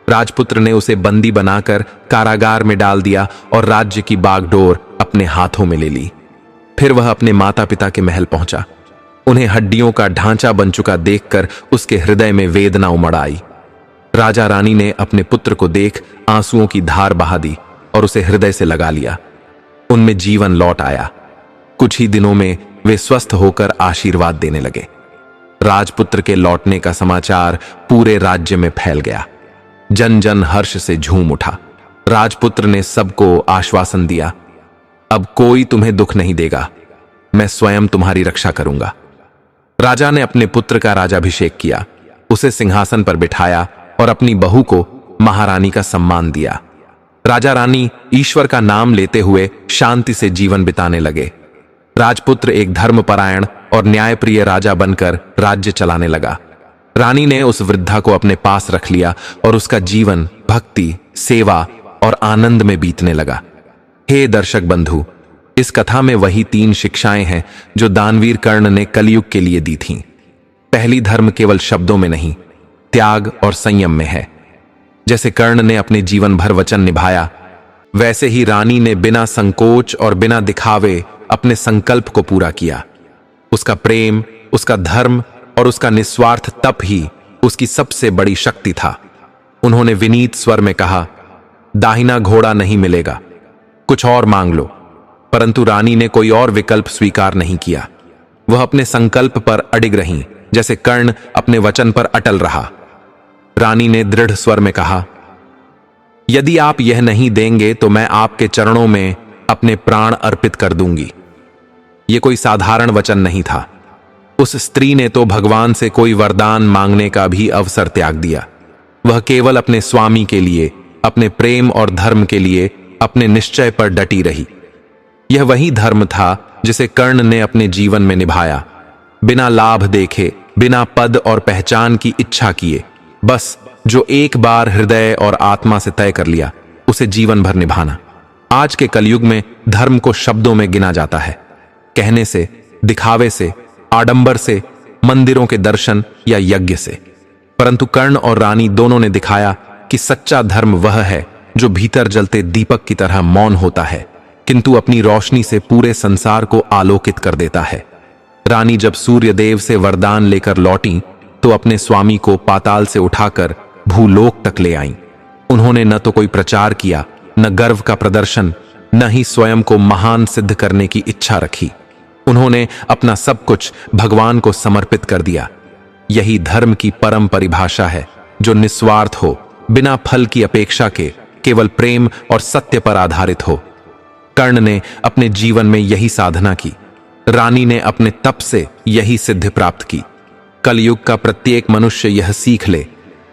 राजपुत्र ने उसे बंदी बनाकर कारागार में डाल दिया और राज्य की बागडोर अपने हाथों में ले ली। फिर वह अपने माता पिता के महल पहुंचा। उन्हें हड्डियों का ढांचा बन चुका देखकर उसके हृदय में वेदना उमड़ आई। राजा रानी ने अपने पुत्र को देख आंसुओं की धार बहा दी और उसे हृदय से लगा लिया। उनमें जीवन लौट आया। कुछ ही दिनों में वे स्वस्थ होकर आशीर्वाद देने लगे। राजपुत्र के लौटने का समाचार पूरे राज्य में फैल गया। जन जन हर्ष से झूम उठा। राजपुत्र ने सबको आश्वासन दिया, अब कोई तुम्हें दुख नहीं देगा, मैं स्वयं तुम्हारी रक्षा करूंगा। राजा ने अपने पुत्र का राजाभिषेक किया, उसे सिंहासन पर बिठाया और अपनी बहू को महारानी का सम्मान दिया। राजा रानी ईश्वर का नाम लेते हुए शांति से जीवन बिताने लगे। राजपुत्र एक धर्मपरायण और न्यायप्रिय राजा बनकर राज्य चलाने लगा। रानी ने उस वृद्धा को अपने पास रख लिया और उसका जीवन भक्ति, सेवा और आनंद में बीतने लगा। हे दर्शक बंधु, इस कथा में वही 3 शिक्षाएं हैं जो दानवीर कर्ण ने कलयुग के लिए दी थीं। पहली, धर्म केवल शब्दों में नहीं, त्याग और संयम में है। जैसे कर्ण ने अपने जीवन भर वचन निभाया, वैसे ही रानी ने बिना संकोच और बिना दिखावे अपने संकल्प को पूरा किया। उसका प्रेम, उसका धर्म और उसका निस्वार्थ तप ही उसकी सबसे बड़ी शक्ति था। उन्होंने विनीत स्वर में कहा, दाहिना घोड़ा नहीं मिलेगा, कुछ और मांग लो। परंतु रानी ने कोई और विकल्प स्वीकार नहीं किया। वह अपने संकल्प पर अडिग रहीं, जैसे कर्ण अपने वचन पर अटल रहा। रानी ने दृढ़ स्वर में कहा, यदि आप यह नहीं देंगे तो मैं आपके चरणों में अपने प्राण अर्पित कर दूंगी। यह कोई साधारण वचन नहीं था। उस स्त्री ने तो भगवान से कोई वरदान मांगने का भी अवसर त्याग दिया। वह केवल अपने स्वामी के लिए, अपने प्रेम और धर्म के लिए अपने निश्चय पर डटी रही। यह वही धर्म था जिसे कर्ण ने अपने जीवन में निभाया, बिना लाभ देखे, बिना पद और पहचान की इच्छा किए। बस जो एक बार हृदय और आत्मा से तय कर लिया, उसे जीवन भर निभाना। आज के कलयुग में धर्म को शब्दों में गिना जाता है, कहने से, दिखावे से, आडंबर से, मंदिरों के दर्शन या यज्ञ से। परंतु कर्ण और रानी दोनों ने दिखाया कि सच्चा धर्म वह है जो भीतर जलते दीपक की तरह मौन होता है, किंतु अपनी रोशनी से पूरे संसार को आलोकित कर देता है। रानी जब सूर्यदेव से वरदान लेकर लौटी तो अपने स्वामी को पाताल से उठाकर भूलोक तक ले आईं। उन्होंने न तो कोई प्रचार किया, न गर्व का प्रदर्शन, न ही स्वयं को महान सिद्ध करने की इच्छा रखी। उन्होंने अपना सब कुछ भगवान को समर्पित कर दिया। यही धर्म की परम परिभाषा है, जो निस्वार्थ हो, बिना फल की अपेक्षा के, केवल प्रेम और सत्य पर आधारित हो। कर्ण ने अपने जीवन में यही साधना की। रानी ने अपने तप से यही सिद्धि प्राप्त की। कलयुग का प्रत्येक मनुष्य यह सीख ले,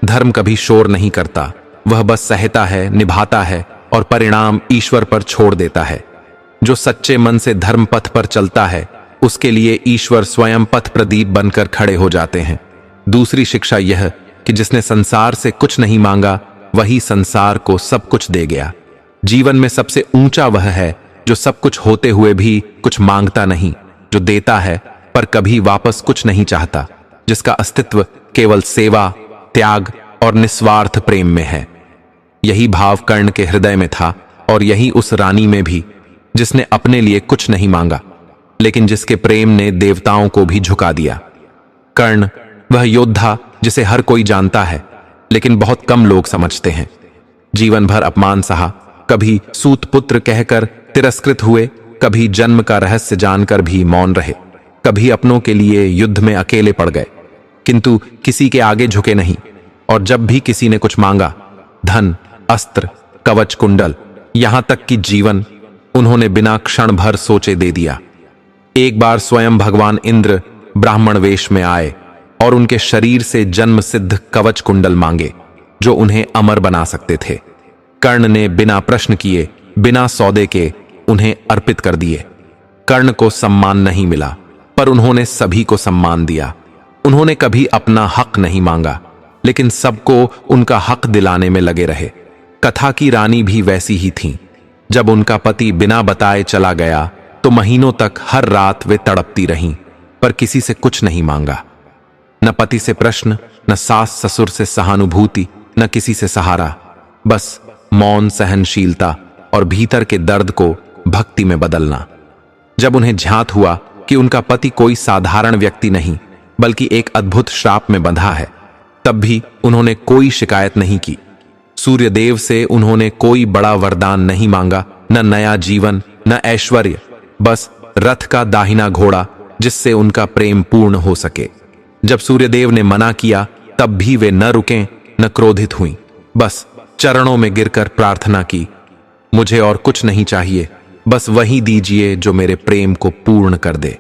धर्म कभी शोर नहीं करता, वह बस सहता है, निभाता है और परिणाम ईश्वर पर छोड़ देता है। जो सच्चे मन से धर्म पथ पर चलता है, उसके लिए ईश्वर स्वयं पथ प्रदीप बनकर खड़े हो जाते हैं। दूसरी शिक्षा यह कि जिसने संसार से कुछ नहीं मांगा, वही संसार को सब कुछ दे गया। जीवन में सबसे ऊंचा वह है जो सब कुछ होते हुए भी कुछ मांगता नहीं, जो देता है पर कभी वापस कुछ नहीं चाहता, जिसका अस्तित्व केवल सेवा, त्याग और निस्वार्थ प्रेम में है। यही भाव कर्ण के हृदय में था और यही उस रानी में भी, जिसने अपने लिए कुछ नहीं मांगा, लेकिन जिसके प्रेम ने देवताओं को भी झुका दिया। कर्ण वह योद्धा जिसे हर कोई जानता है, लेकिन बहुत कम लोग समझते हैं। जीवन भर अपमान सहा, कभी सूत पुत्र कहकर तिरस्कृत हुए, कभी जन्म का रहस्य जानकर भी मौन रहे, कभी अपनों के लिए युद्ध में अकेले पड़ गए, किंतु किसी के आगे झुके नहीं। और जब भी किसी ने कुछ मांगा, धन, अस्त्र, कवच, कुंडल, यहां तक कि जीवन, उन्होंने बिना क्षण भर सोचे दे दिया। एक बार स्वयं भगवान इंद्र ब्राह्मण वेश में आए और उनके शरीर से जन्म सिद्ध कवच कुंडल मांगे, जो उन्हें अमर बना सकते थे। कर्ण ने बिना प्रश्न किए, बिना सौदे के उन्हें अर्पित कर दिए। कर्ण को सम्मान नहीं मिला, पर उन्होंने सभी को सम्मान दिया। उन्होंने कभी अपना हक नहीं मांगा, लेकिन सबको उनका हक दिलाने में लगे रहे। कथा की रानी भी वैसी ही थी। जब उनका पति बिना बताए चला गया तो महीनों तक हर रात वे तड़पती रहीं, पर किसी से कुछ नहीं मांगा। न पति से प्रश्न, न सास ससुर से सहानुभूति, न किसी से सहारा, बस मौन, सहनशीलता और भीतर के दर्द को भक्ति में बदलना। जब उन्हें झांत हुआ कि उनका पति कोई साधारण व्यक्ति नहीं, बल्कि एक अद्भुत श्राप में बंधा है, तब भी उन्होंने कोई शिकायत नहीं की। सूर्यदेव से उन्होंने कोई बड़ा वरदान नहीं मांगा, न नया जीवन, न ऐश्वर्य, बस रथ का दाहिना घोड़ा जिससे उनका प्रेम पूर्ण हो सके। जब सूर्यदेव ने मना किया, तब भी वे न रुकें, न क्रोधित हुईं, बस चरणों में गिरकर प्रार्थना की, मुझे और कुछ नहीं चाहिए, बस वही दीजिए जो मेरे प्रेम को पूर्ण कर दे।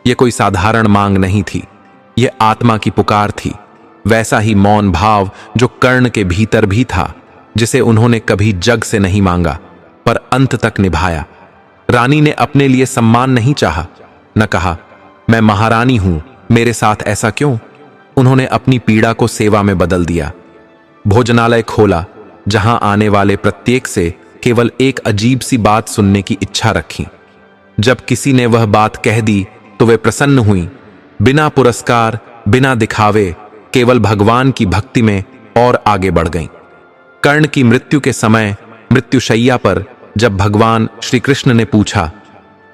यह कोई साधारण मांग नहीं थी, यह आत्मा की पुकार थी। वैसा ही मौन भाव जो कर्ण के भीतर भी था, जिसे उन्होंने कभी जग से नहीं मांगा, पर अंत तक निभाया। रानी ने अपने लिए सम्मान नहीं चाहा, न कहा मैं महारानी हूं, मेरे साथ ऐसा क्यों। उन्होंने अपनी पीड़ा को सेवा में बदल दिया। भोजनालय खोला, जहां आने वाले प्रत्येक से केवल एक अजीब सी बात सुनने की इच्छा रखी। जब किसी ने वह बात कह दी तो वे प्रसन्न हुई, बिना पुरस्कार, बिना दिखावे, केवल भगवान की भक्ति में और आगे बढ़ गईं। कर्ण की मृत्यु के समय मृत्युशैया पर जब भगवान श्री कृष्ण ने पूछा,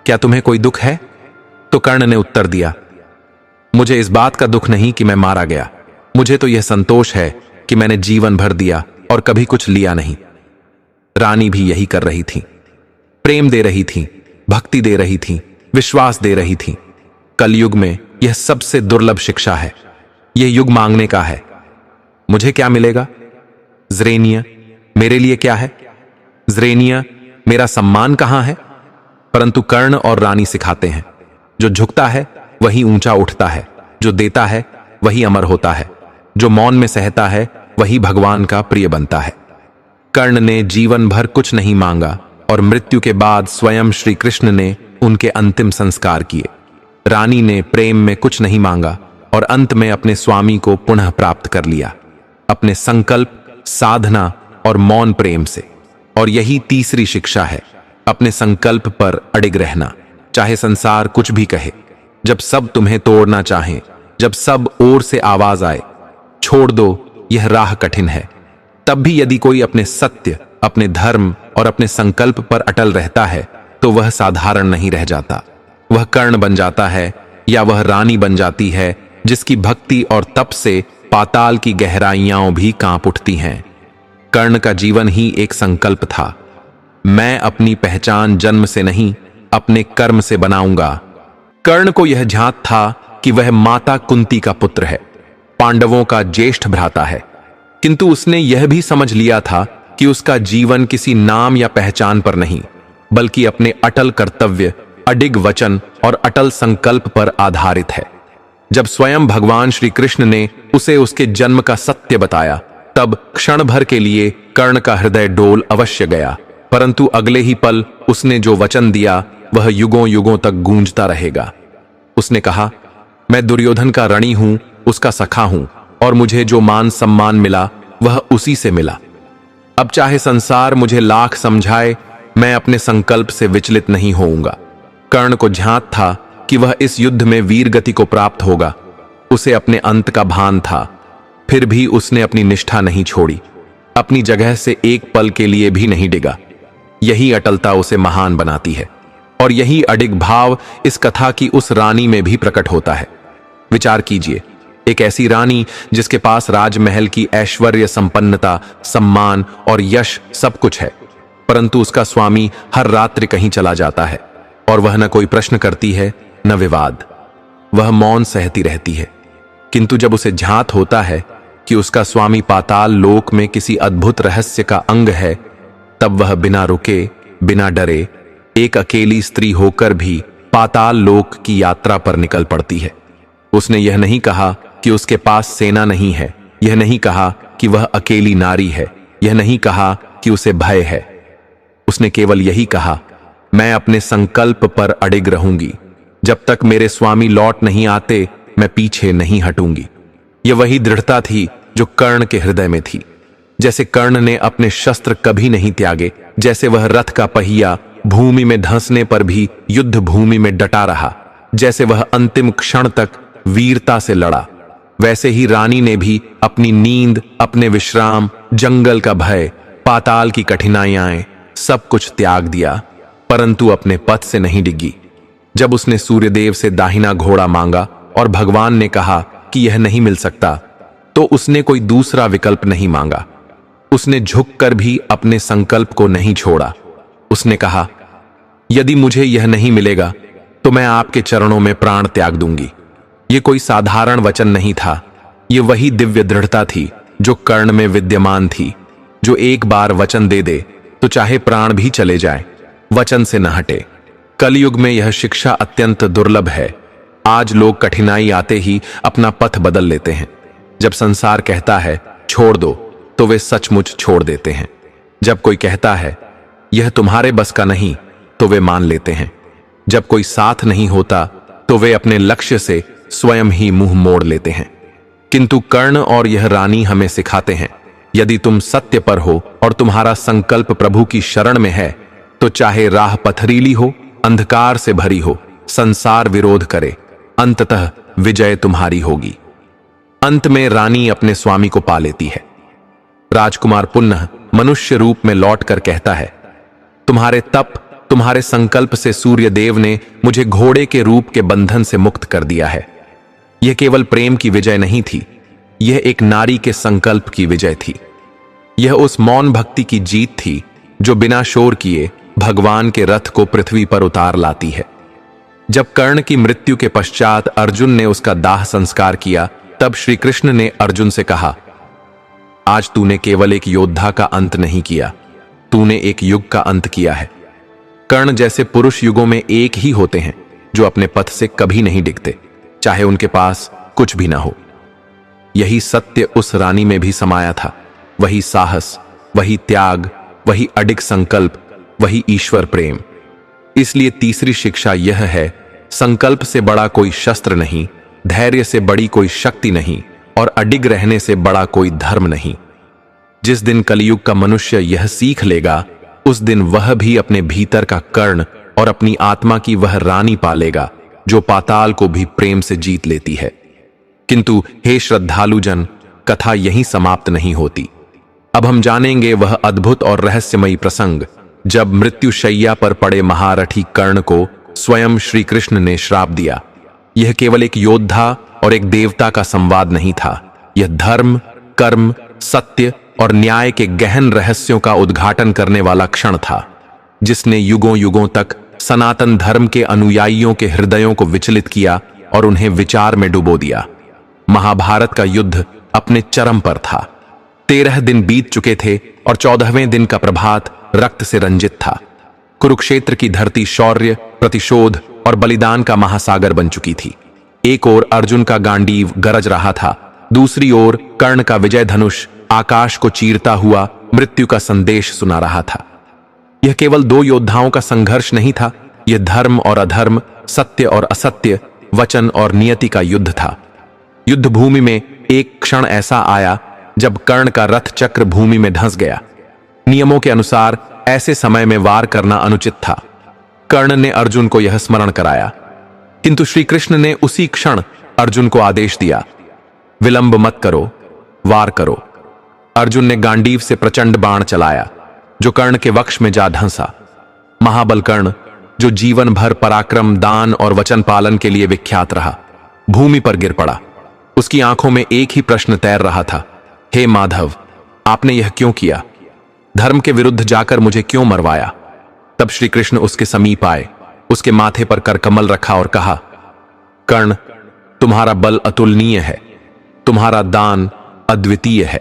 क्या तुम्हें कोई दुख है, तो कर्ण ने उत्तर दिया, मुझे इस बात का दुख नहीं कि मैं मारा गया, मुझे तो यह संतोष है कि मैंने जीवन भर दिया और कभी कुछ लिया नहीं। रानी भी यही कर रही थी, प्रेम दे रही थी, भक्ति दे रही थी, विश्वास दे रही थी। कलयुग में यह सबसे दुर्लभ शिक्षा है। यह युग मांगने का है। मुझे क्या मिलेगा? ज़रेनिया, मेरे लिए क्या है? ज़रेनिया, मेरा सम्मान कहां है? परंतु कर्ण और रानी सिखाते हैं, जो झुकता है वही ऊंचा उठता है, जो देता है वही अमर होता है, जो मौन में सहता है वही भगवान का प्रिय बनता है। कर्ण ने जीवन भर कुछ नहीं मांगा और मृत्यु के बाद स्वयं श्री कृष्ण ने उनके अंतिम संस्कार किए। रानी ने प्रेम में कुछ नहीं मांगा और अंत में अपने स्वामी को पुनः प्राप्त कर लिया, अपने संकल्प, साधना और मौन प्रेम से। और यही तीसरी शिक्षा है, अपने संकल्प पर अडिग रहना, चाहे संसार कुछ भी कहे। जब सब तुम्हें तोड़ना चाहें, जब सब ओर से आवाज आए, छोड़ दो, यह राह कठिन है। तब भी यदि कोई अपने सत्य, अपने धर्म और अपने संकल्प पर अटल रहता है, तो वह साधारण नहीं रह जाता। वह कर्ण बन जाता है, या वह रानी बन जाती है, जिसकी भक्ति और तप से पाताल की गहराइयां भी कांप उठती हैं। कर्ण का जीवन ही एक संकल्प था, मैं अपनी पहचान जन्म से नहीं, अपने कर्म से बनाऊंगा। कर्ण को यह झांत था कि वह माता कुंती का पुत्र है, पांडवों का ज्येष्ठ भ्राता है, किंतु उसने यह भी समझ लिया था कि उसका जीवन किसी नाम या पहचान पर नहीं, बल्कि अपने अटल कर्तव्य, अडिग वचन और अटल संकल्प पर आधारित है। जब स्वयं भगवान श्री कृष्ण ने उसे उसके जन्म का सत्य बताया, तब क्षण भर के लिए कर्ण का हृदय डोल अवश्य गया, परंतु अगले ही पल उसने जो वचन दिया वह युगों युगों तक गूंजता रहेगा। उसने कहा, मैं दुर्योधन का ऋणी हूं, उसका सखा हूं, और मुझे जो मान सम्मान मिला वह उसी से मिला। अब चाहे संसार मुझे लाख समझाए, मैं अपने संकल्प से विचलित नहीं होऊंगा। कर्ण को झांत था कि वह इस युद्ध में वीर गति को प्राप्त होगा। उसे अपने अंत का भान था, फिर भी उसने अपनी निष्ठा नहीं छोड़ी, अपनी जगह से एक पल के लिए भी नहीं डिगा। यही अटलता उसे महान बनाती है, और यही अडिग भाव इस कथा की उस रानी में भी प्रकट होता है। विचार कीजिए, एक ऐसी रानी जिसके पास राजमहल की ऐश्वर्य, संपन्नता, सम्मान और यश सब कुछ है, परंतु उसका स्वामी हर रात्रि कहीं चला जाता है और वह न कोई प्रश्न करती है न विवाद। वह मौन सहती रहती है। किंतु जब उसे झांत होता है कि उसका स्वामी पाताल लोक में किसी अद्भुत रहस्य का अंग है, तब वह बिना रुके, बिना डरे, एक अकेली स्त्री होकर भी पाताल लोक की यात्रा पर निकल पड़ती है। उसने यह नहीं कहा कि उसके पास सेना नहीं है, यह नहीं कहा कि वह अकेली नारी है, यह नहीं कहा कि उसे भय है। उसने केवल यही कहा, मैं अपने संकल्प पर अडिग रहूंगी। जब तक मेरे स्वामी लौट नहीं आते, मैं पीछे नहीं हटूंगी। यह वही दृढ़ता थी जो कर्ण के हृदय में थी। जैसे कर्ण ने अपने शस्त्र कभी नहीं त्यागे, जैसे वह रथ का पहिया भूमि में धंसने पर भी युद्ध भूमि में डटा रहा, जैसे वह अंतिम क्षण तक वीरता से लड़ा, वैसे ही रानी ने भी अपनी नींद, अपने विश्राम, जंगल का भय, पाताल की कठिनाइयां सब कुछ त्याग दिया, परंतु अपने पथ से नहीं डिगी। जब उसने सूर्यदेव से दाहिना घोड़ा मांगा और भगवान ने कहा कि यह नहीं मिल सकता, तो उसने कोई दूसरा विकल्प नहीं मांगा। उसने झुककर भी अपने संकल्प को नहीं छोड़ा। उसने कहा, यदि मुझे यह नहीं मिलेगा तो मैं आपके चरणों में प्राण त्याग दूंगी। यह कोई साधारण वचन नहीं था, यह वही दिव्य दृढ़ता थी जो कर्ण में विद्यमान थी, जो एक बार वचन दे दे तो चाहे प्राण भी चले जाए, वचन से न हटे। कलयुग में यह शिक्षा अत्यंत दुर्लभ है। आज लोग कठिनाई आते ही अपना पथ बदल लेते हैं। जब संसार कहता है छोड़ दो, तो वे सचमुच छोड़ देते हैं। जब कोई कहता है यह तुम्हारे बस का नहीं, तो वे मान लेते हैं। जब कोई साथ नहीं होता, तो वे अपने लक्ष्य से स्वयं ही मुंह मोड़ लेते हैं। किंतु कर्ण और यह रानी हमें सिखाते हैं, यदि तुम सत्य पर हो और तुम्हारा संकल्प प्रभु की शरण में है, तो चाहे राह पथरीली हो, अंधकार से भरी हो, संसार विरोध करे, अंततः विजय तुम्हारी होगी। अंत में रानी अपने स्वामी को पा लेती है। राजकुमार पुनः मनुष्य रूप में लौटकर कहता है, तुम्हारे तप, तुम्हारे संकल्प से सूर्यदेव ने मुझे घोड़े के रूप के बंधन से मुक्त कर दिया है। यह केवल प्रेम की विजय नहीं थी, यह एक नारी के संकल्प की विजय थी। यह उस मौन भक्ति की जीत थी जो बिना शोर किए भगवान के रथ को पृथ्वी पर उतार लाती है। जब कर्ण की मृत्यु के पश्चात अर्जुन ने उसका दाह संस्कार किया, तब श्री कृष्ण ने अर्जुन से कहा, आज तूने केवल एक योद्धा का अंत नहीं किया, तूने एक युग का अंत किया है। कर्ण जैसे पुरुष युगों में एक ही होते हैं जो अपने पथ से कभी नहीं डिगते, चाहे उनके पास कुछ भी ना हो। यही सत्य उस रानी में भी समाया था। वही साहस, वही त्याग, वही अडिग संकल्प, वही ईश्वर प्रेम। इसलिए तीसरी शिक्षा यह है, संकल्प से बड़ा कोई शस्त्र नहीं, धैर्य से बड़ी कोई शक्ति नहीं, और अडिग रहने से बड़ा कोई धर्म नहीं। जिस दिन कलयुग का मनुष्य यह सीख लेगा, उस दिन वह भी अपने भीतर का कर्ण और अपनी आत्मा की वह रानी पालेगा जो पाताल को भी प्रेम से जीत लेती है। किंतु हे श्रद्धालुजन, कथा यहीं समाप्त नहीं होती। अब हम जानेंगे वह अद्भुत और रहस्यमयी प्रसंग जब मृत्युशैया पर पड़े महारथी कर्ण को स्वयं श्री कृष्ण ने श्राप दिया। यह केवल एक योद्धा और एक देवता का संवाद नहीं था, यह धर्म, कर्म, सत्य और न्याय के गहन रहस्यों का उद्घाटन करने वाला क्षण था, जिसने युगों युगों तक सनातन धर्म के अनुयायियों के हृदयों को विचलित किया और उन्हें विचार में डुबो दिया। महाभारत का युद्ध अपने चरम पर था। 13 दिन बीत चुके थे और 14वें दिन का प्रभात रक्त से रंजित था। कुरुक्षेत्र की धरती शौर्य, प्रतिशोध और बलिदान का महासागर बन चुकी थी। एक ओर अर्जुन का गांडीव गरज रहा था, दूसरी ओर कर्ण का विजय धनुष आकाश को चीरता हुआ मृत्यु का संदेश सुना रहा था। यह केवल दो योद्धाओं का संघर्ष नहीं था, यह धर्म और अधर्म, सत्य और असत्य, वचन और नियति का युद्ध था। युद्ध भूमि में एक क्षण ऐसा आया जब कर्ण का रथ चक्र भूमि में धंस गया। नियमों के अनुसार ऐसे समय में वार करना अनुचित था। कर्ण ने अर्जुन को यह स्मरण कराया, किंतु श्री कृष्ण ने उसी क्षण अर्जुन को आदेश दिया, विलंब मत करो, वार करो। अर्जुन ने गांडीव से प्रचंड बाण चलाया जो कर्ण के वक्ष में जा धंसा। महाबल कर्ण, जो जीवन भर पराक्रम, दान और वचन पालन के लिए विख्यात रहा, भूमि पर गिर पड़ा। उसकी आंखों में एक ही प्रश्न तैर रहा था, हे माधव, आपने यह क्यों किया? धर्म के विरुद्ध जाकर मुझे क्यों मरवाया? तब श्री कृष्ण उसके समीप आए, उसके माथे पर करकमल रखा और कहा, कर्ण, तुम्हारा बल अतुलनीय है, तुम्हारा दान अद्वितीय है,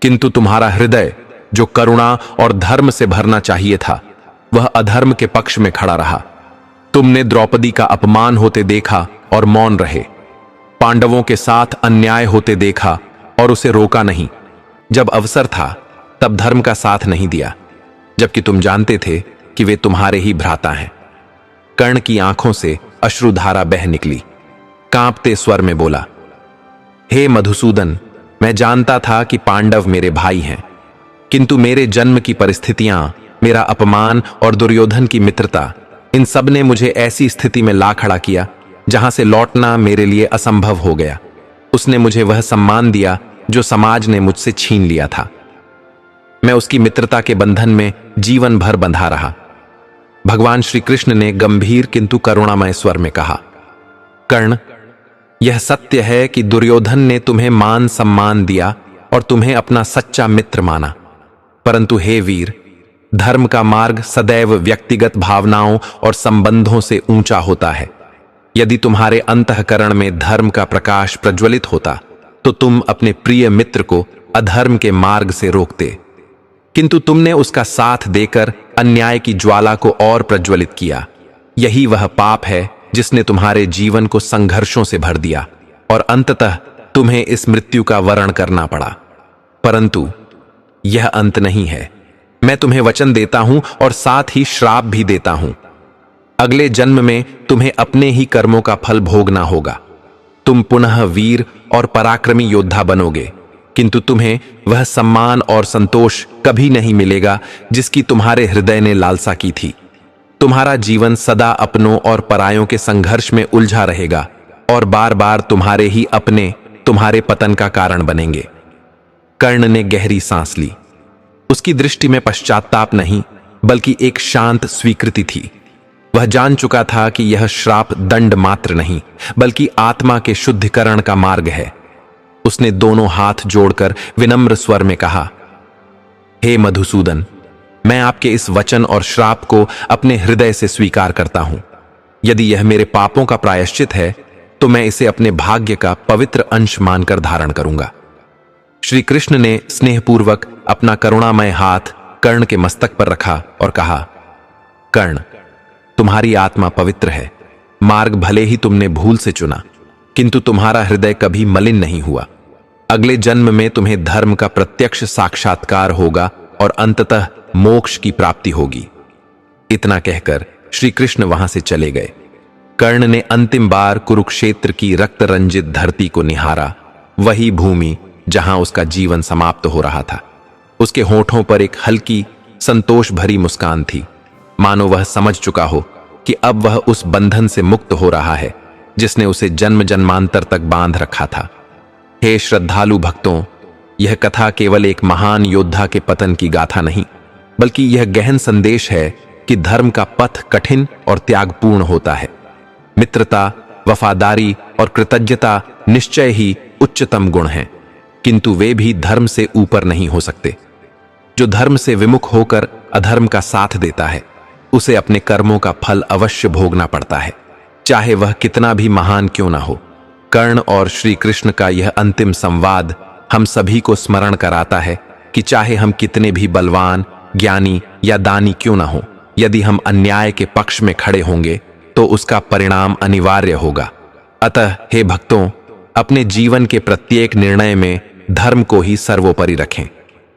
किंतु तुम्हारा हृदय जो करुणा और धर्म से भरना चाहिए था, वह अधर्म के पक्ष में खड़ा रहा। तुमने द्रौपदी का अपमान होते देखा और मौन रहे, पांडवों के साथ अन्याय होते देखा और उसे रोका नहीं। जब अवसर था तब धर्म का साथ नहीं दिया, जबकि तुम जानते थे कि वे तुम्हारे ही भ्राता हैं। कर्ण की आंखों से अश्रुधारा बह निकली। कांपते स्वर में बोला, हे मधुसूदन, मैं जानता था कि पांडव मेरे भाई हैं, किंतु मेरे जन्म की परिस्थितियां, मेरा अपमान और दुर्योधन की मित्रता, इन सब ने मुझे ऐसी स्थिति में ला खड़ा किया जहां से लौटना मेरे लिए असंभव हो गया। उसने मुझे वह सम्मान दिया जो समाज ने मुझसे छीन लिया था। मैं उसकी मित्रता के बंधन में जीवन भर बंधा रहा। भगवान श्री कृष्ण ने गंभीर किंतु करुणामय स्वर में कहा, कर्ण, यह सत्य है कि दुर्योधन ने तुम्हें मान सम्मान दिया और तुम्हें अपना सच्चा मित्र माना, परंतु हे वीर, धर्म का मार्ग सदैव व्यक्तिगत भावनाओं और संबंधों से ऊंचा होता है। यदि तुम्हारे अंतःकरण में धर्म का प्रकाश प्रज्वलित होता तो तुम अपने प्रिय मित्र को अधर्म के मार्ग से रोकते, किंतु तुमने उसका साथ देकर अन्याय की ज्वाला को और प्रज्वलित किया। यही वह पाप है जिसने तुम्हारे जीवन को संघर्षों से भर दिया और अंततः तुम्हें इस मृत्यु का वरण करना पड़ा। परंतु यह अंत नहीं है। मैं तुम्हें वचन देता हूं और साथ ही श्राप भी देता हूं। अगले जन्म में तुम्हें अपने ही कर्मों का फल भोगना होगा। तुम पुनः वीर और पराक्रमी योद्धा बनोगे, किंतु तुम्हें वह सम्मान और संतोष कभी नहीं मिलेगा जिसकी तुम्हारे हृदय ने लालसा की थी। तुम्हारा जीवन सदा अपनों और परायों के संघर्ष में उलझा रहेगा और बार बार तुम्हारे ही अपने तुम्हारे पतन का कारण बनेंगे। कर्ण ने गहरी सांस ली। उसकी दृष्टि में पश्चाताप नहीं, बल्कि एक शांत स्वीकृति थी। वह जान चुका था कि यह श्राप दंड मात्र नहीं, बल्कि आत्मा के शुद्धिकरण का मार्ग है। उसने दोनों हाथ जोड़कर विनम्र स्वर में कहा, हे मधुसूदन, मैं आपके इस वचन और श्राप को अपने हृदय से स्वीकार करता हूं। यदि यह मेरे पापों का प्रायश्चित है तो मैं इसे अपने भाग्य का पवित्र अंश मानकर धारण करूंगा। श्री कृष्ण ने स्नेहपूर्वक अपना करुणामय हाथ कर्ण के मस्तक पर रखा और कहा, कर्ण, तुम्हारी आत्मा पवित्र है। मार्ग भले ही तुमने भूल से चुना, किंतु तुम्हारा हृदय कभी मलिन नहीं हुआ। अगले जन्म में तुम्हें धर्म का प्रत्यक्ष साक्षात्कार होगा और अंततः मोक्ष की प्राप्ति होगी। इतना कहकर श्री कृष्ण वहां से चले गए। कर्ण ने अंतिम बार कुरुक्षेत्र की रक्त रंजित धरती को निहारा, वही भूमि जहां उसका जीवन समाप्त हो रहा था। उसके होठों पर एक हल्की संतोष भरी मुस्कान थी, मानो वह समझ चुका हो कि अब वह उस बंधन से मुक्त हो रहा है जिसने उसे जन्म जन्मांतर तक बांध रखा था। हे श्रद्धालु भक्तों, यह कथा केवल एक महान योद्धा के पतन की गाथा नहीं, बल्कि यह गहन संदेश है कि धर्म का पथ कठिन और त्यागपूर्ण होता है। मित्रता, वफादारी और कृतज्ञता निश्चय ही उच्चतम गुण हैं, किंतु वे भी धर्म से ऊपर नहीं हो सकते। जो धर्म से विमुख होकर अधर्म का साथ देता है, उसे अपने कर्मों का फल अवश्य भोगना पड़ता है, चाहे वह कितना भी महान क्यों ना हो। कर्ण और श्री कृष्ण का यह अंतिम संवाद हम सभी को स्मरण कराता है कि चाहे हम कितने भी बलवान, ज्ञानी या दानी क्यों ना हो, यदि हम अन्याय के पक्ष में खड़े होंगे तो उसका परिणाम अनिवार्य होगा। अतः हे भक्तों, अपने जीवन के प्रत्येक निर्णय में धर्म को ही सर्वोपरि रखें।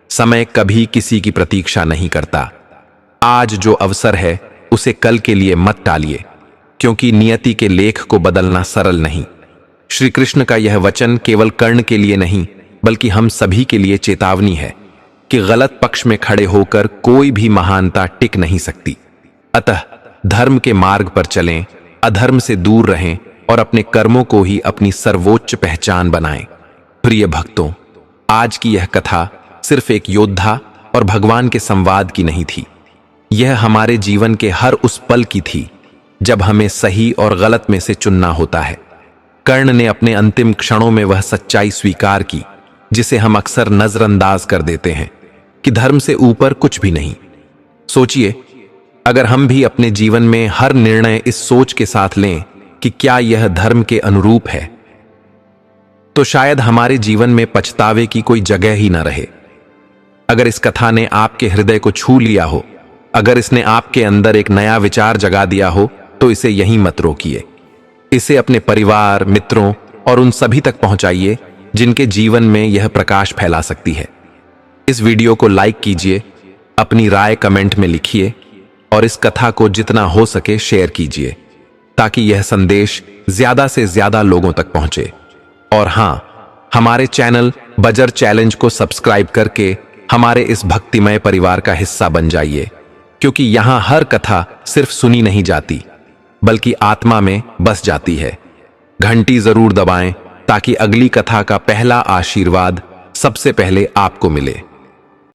समय कभी किसी की प्रतीक्षा नहीं करता। आज जो अवसर है उसे कल के लिए मत टालिए, क्योंकि नियति के लेख को बदलना सरल नहीं। श्री कृष्ण का यह वचन केवल कर्ण के लिए नहीं, बल्कि हम सभी के लिए चेतावनी है। कि गलत पक्ष में खड़े होकर कोई भी महानता टिक नहीं सकती। अतः धर्म के मार्ग पर चलें, अधर्म से दूर रहें और अपने कर्मों को ही अपनी सर्वोच्च पहचान बनाएं। प्रिय भक्तों, आज की यह कथा सिर्फ एक योद्धा और भगवान के संवाद की नहीं थी। यह हमारे जीवन के हर उस पल की थी जब हमें सही और गलत में से चुनना होता है। कर्ण ने अपने अंतिम क्षणों में वह सच्चाई स्वीकार की जिसे हम अक्सर नजरअंदाज कर देते हैं कि धर्म से ऊपर कुछ भी नहीं। सोचिए, अगर हम भी अपने जीवन में हर निर्णय इस सोच के साथ लें कि क्या यह धर्म के अनुरूप है, तो शायद हमारे जीवन में पछतावे की कोई जगह ही न रहे। अगर इस कथा ने आपके हृदय को छू लिया हो, अगर इसने आपके अंदर एक नया विचार जगा दिया हो, तो इसे यहीं मत रोकिए। इसे अपने परिवार, मित्रों और उन सभी तक पहुंचाइए जिनके जीवन में यह प्रकाश फैला सकती है। इस वीडियो को लाइक कीजिए, अपनी राय कमेंट में लिखिए और इस कथा को जितना हो सके शेयर कीजिए ताकि यह संदेश ज्यादा से ज्यादा लोगों तक पहुंचे। और हां, हमारे चैनल बजर चैलेंज को सब्सक्राइब करके हमारे इस भक्तिमय परिवार का हिस्सा बन जाइए, क्योंकि यहां हर कथा सिर्फ सुनी नहीं जाती बल्कि आत्मा में बस जाती है। घंटी जरूर दबाएं ताकि अगली कथा का पहला आशीर्वाद सबसे पहले आपको मिले।